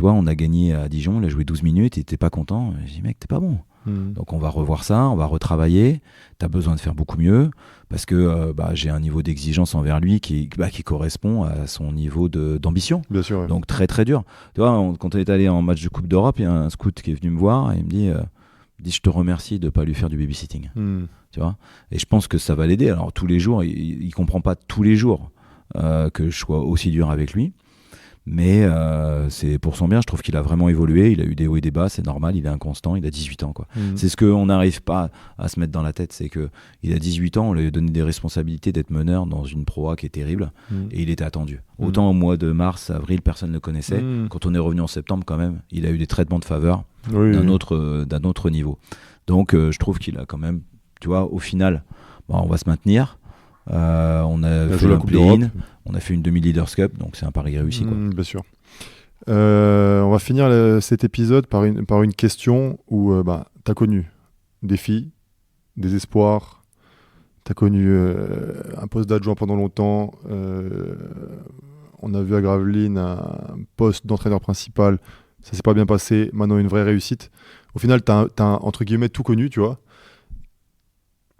vois, on a gagné à Dijon, il a joué 12 minutes, et t'es pas content. J'ai dit, mec, t'es pas bon. Donc on va revoir ça, on va retravailler. T'as besoin de faire beaucoup mieux, parce que j'ai un niveau d'exigence envers lui qui correspond à son niveau d'ambition. Bien sûr. Ouais. Donc très très dur. Tu vois, quand on est allé en match de Coupe d'Europe, il y a un scout qui est venu me voir et il me dit je te remercie de ne pas lui faire du babysitting. Tu vois, et je pense que ça va l'aider. Alors tous les jours, il comprend pas tous les jours que je sois aussi dur avec lui, mais c'est pour son bien. Je trouve qu'il a vraiment évolué, il a eu des hauts et des bas, c'est normal, il est inconstant, il a 18 ans, quoi. C'est ce qu'on n'arrive pas à se mettre dans la tête, c'est qu'il a 18 ans, on lui a donné des responsabilités d'être meneur dans une Pro A qui est terrible, et il était attendu. Autant au mois de mars, avril, personne ne le connaissait. Quand on est revenu en septembre, quand même, il a eu des traitements de faveur d'un autre niveau. Donc je trouve qu'il a quand même, tu vois, au final, on va se maintenir. On a fait un play-in, on a fait une demi-Leaders Cup, donc c'est un pari réussi, quoi. Bien sûr. On va finir cet épisode par une question où tu as connu des filles, des espoirs, tu as connu un poste d'adjoint pendant longtemps, on a vu à Gravelines un poste d'entraîneur principal, ça s'est pas bien passé, maintenant une vraie réussite. Au final, tu as entre guillemets tout connu, tu vois.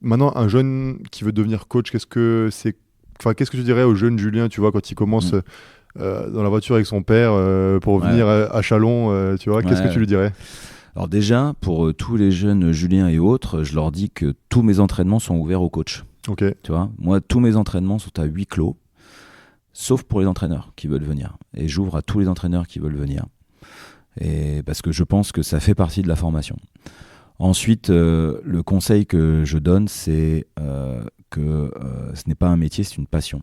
Maintenant, un jeune qui veut devenir coach, qu'est-ce que tu dirais au jeune Julien, tu vois, quand il commence dans la voiture avec son père pour venir à Châlons, tu vois, qu'est-ce que tu lui dirais ? Alors déjà, pour tous les jeunes Julien et autres, je leur dis que tous mes entraînements sont ouverts aux coachs. Ok. Tu vois, moi, tous mes entraînements sont à huis clos, sauf pour les entraîneurs qui veulent venir. Et j'ouvre à tous les entraîneurs qui veulent venir. Et parce que je pense que ça fait partie de la formation. Ensuite, le conseil que je donne, c'est que ce n'est pas un métier, c'est une passion.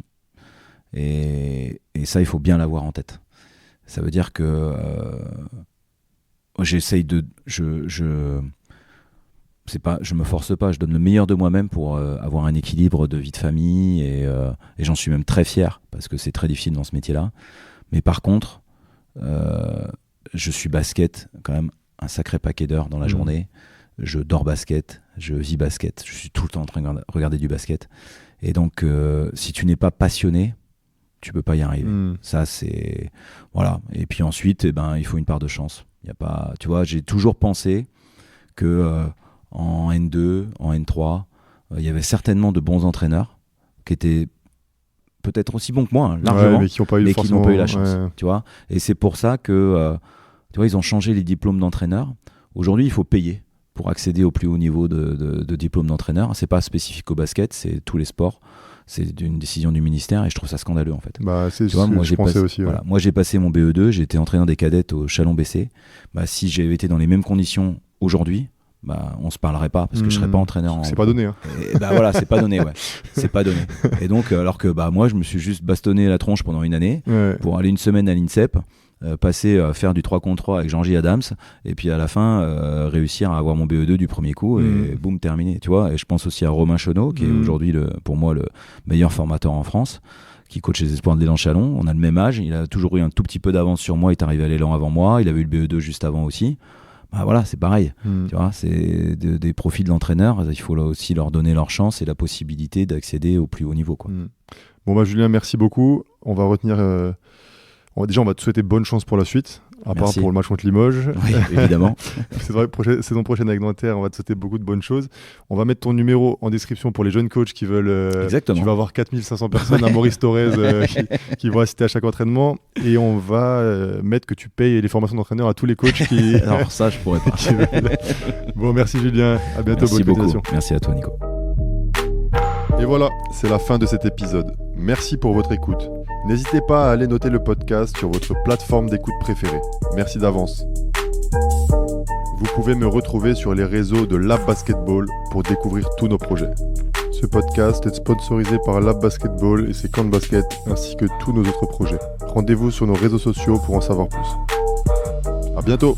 Et ça, il faut bien l'avoir en tête. Ça veut dire que j'essaye de... Je me force pas, je donne le meilleur de moi-même pour avoir un équilibre de vie de famille, et j'en suis même très fier, parce que c'est très difficile dans ce métier-là. Mais par contre, je suis basket quand même un sacré paquet d'heures dans la journée. Je dors basket, je vis basket, je suis tout le temps en train de regarder du basket. Et donc, si tu n'es pas passionné, tu peux pas y arriver. Ça, c'est... Voilà. Et puis ensuite, il faut une part de chance. Il y a pas... Tu vois, j'ai toujours pensé que en N2, en N3, il y avait certainement de bons entraîneurs qui étaient peut-être aussi bons que moi, hein, largement, mais qui n'ont pas eu la chance. Ouais. Tu vois, et c'est pour ça que tu vois, ils ont changé les diplômes d'entraîneur. Aujourd'hui, il faut payer pour accéder au plus haut niveau de diplôme d'entraîneur. C'est pas spécifique au basket, c'est tous les sports. C'est une décision du ministère, et je trouve ça scandaleux, en fait. C'est ce que je pensais aussi. Ouais. Voilà, moi, j'ai passé mon BE2, j'ai été entraîneur des cadettes au Chalon-BC. Si j'avais été dans les mêmes conditions aujourd'hui, on se parlerait pas, parce que je serais pas entraîneur. C'est pas donné. Hein. Et voilà, c'est pas donné, ouais. C'est pas donné. Et donc, alors que moi, je me suis juste bastonné la tronche pendant une année pour aller une semaine à l'INSEP, passer faire du 3 contre 3 avec Jean-J Adams, et puis à la fin réussir à avoir mon BE2 du premier coup, et boum, terminé, tu vois. Et je pense aussi à Romain Chonneau, qui est aujourd'hui pour moi le meilleur formateur en France, qui coach les espoirs de l'Élan Chalon. On a le même âge, il a toujours eu un tout petit peu d'avance sur moi, il est arrivé à l'Élan avant moi, il avait eu le BE2 juste avant aussi. Voilà, c'est pareil. Tu vois, c'est des profils de l'entraîneur, il faut là aussi leur donner leur chance et la possibilité d'accéder au plus haut niveau, quoi. Bon, Julien, merci beaucoup. On va retenir Déjà, on va te souhaiter bonne chance pour la suite, à part Merci. pour le match contre Limoges. Oui, évidemment. C'est vrai, saison prochaine avec Nanterre, on va te souhaiter beaucoup de bonnes choses. On va mettre ton numéro en description pour les jeunes coachs qui veulent... Exactement. Tu vas avoir 4500 personnes à Maurice Thorez qui vont assister à chaque entraînement. Et on va mettre que tu payes les formations d'entraîneurs à tous les coachs qui... Alors ça, je pourrais pas. qui veulent. Bon, merci Julien. À bientôt. Merci Bonne beaucoup. continuation. Merci à toi, Nico. Et voilà, c'est la fin de cet épisode. Merci pour votre écoute. N'hésitez pas à aller noter le podcast sur votre plateforme d'écoute préférée. Merci d'avance. Vous pouvez me retrouver sur les réseaux de Lab Basketball pour découvrir tous nos projets. Ce podcast est sponsorisé par Lab Basketball et ses camps de basket ainsi que tous nos autres projets. Rendez-vous sur nos réseaux sociaux pour en savoir plus. À bientôt!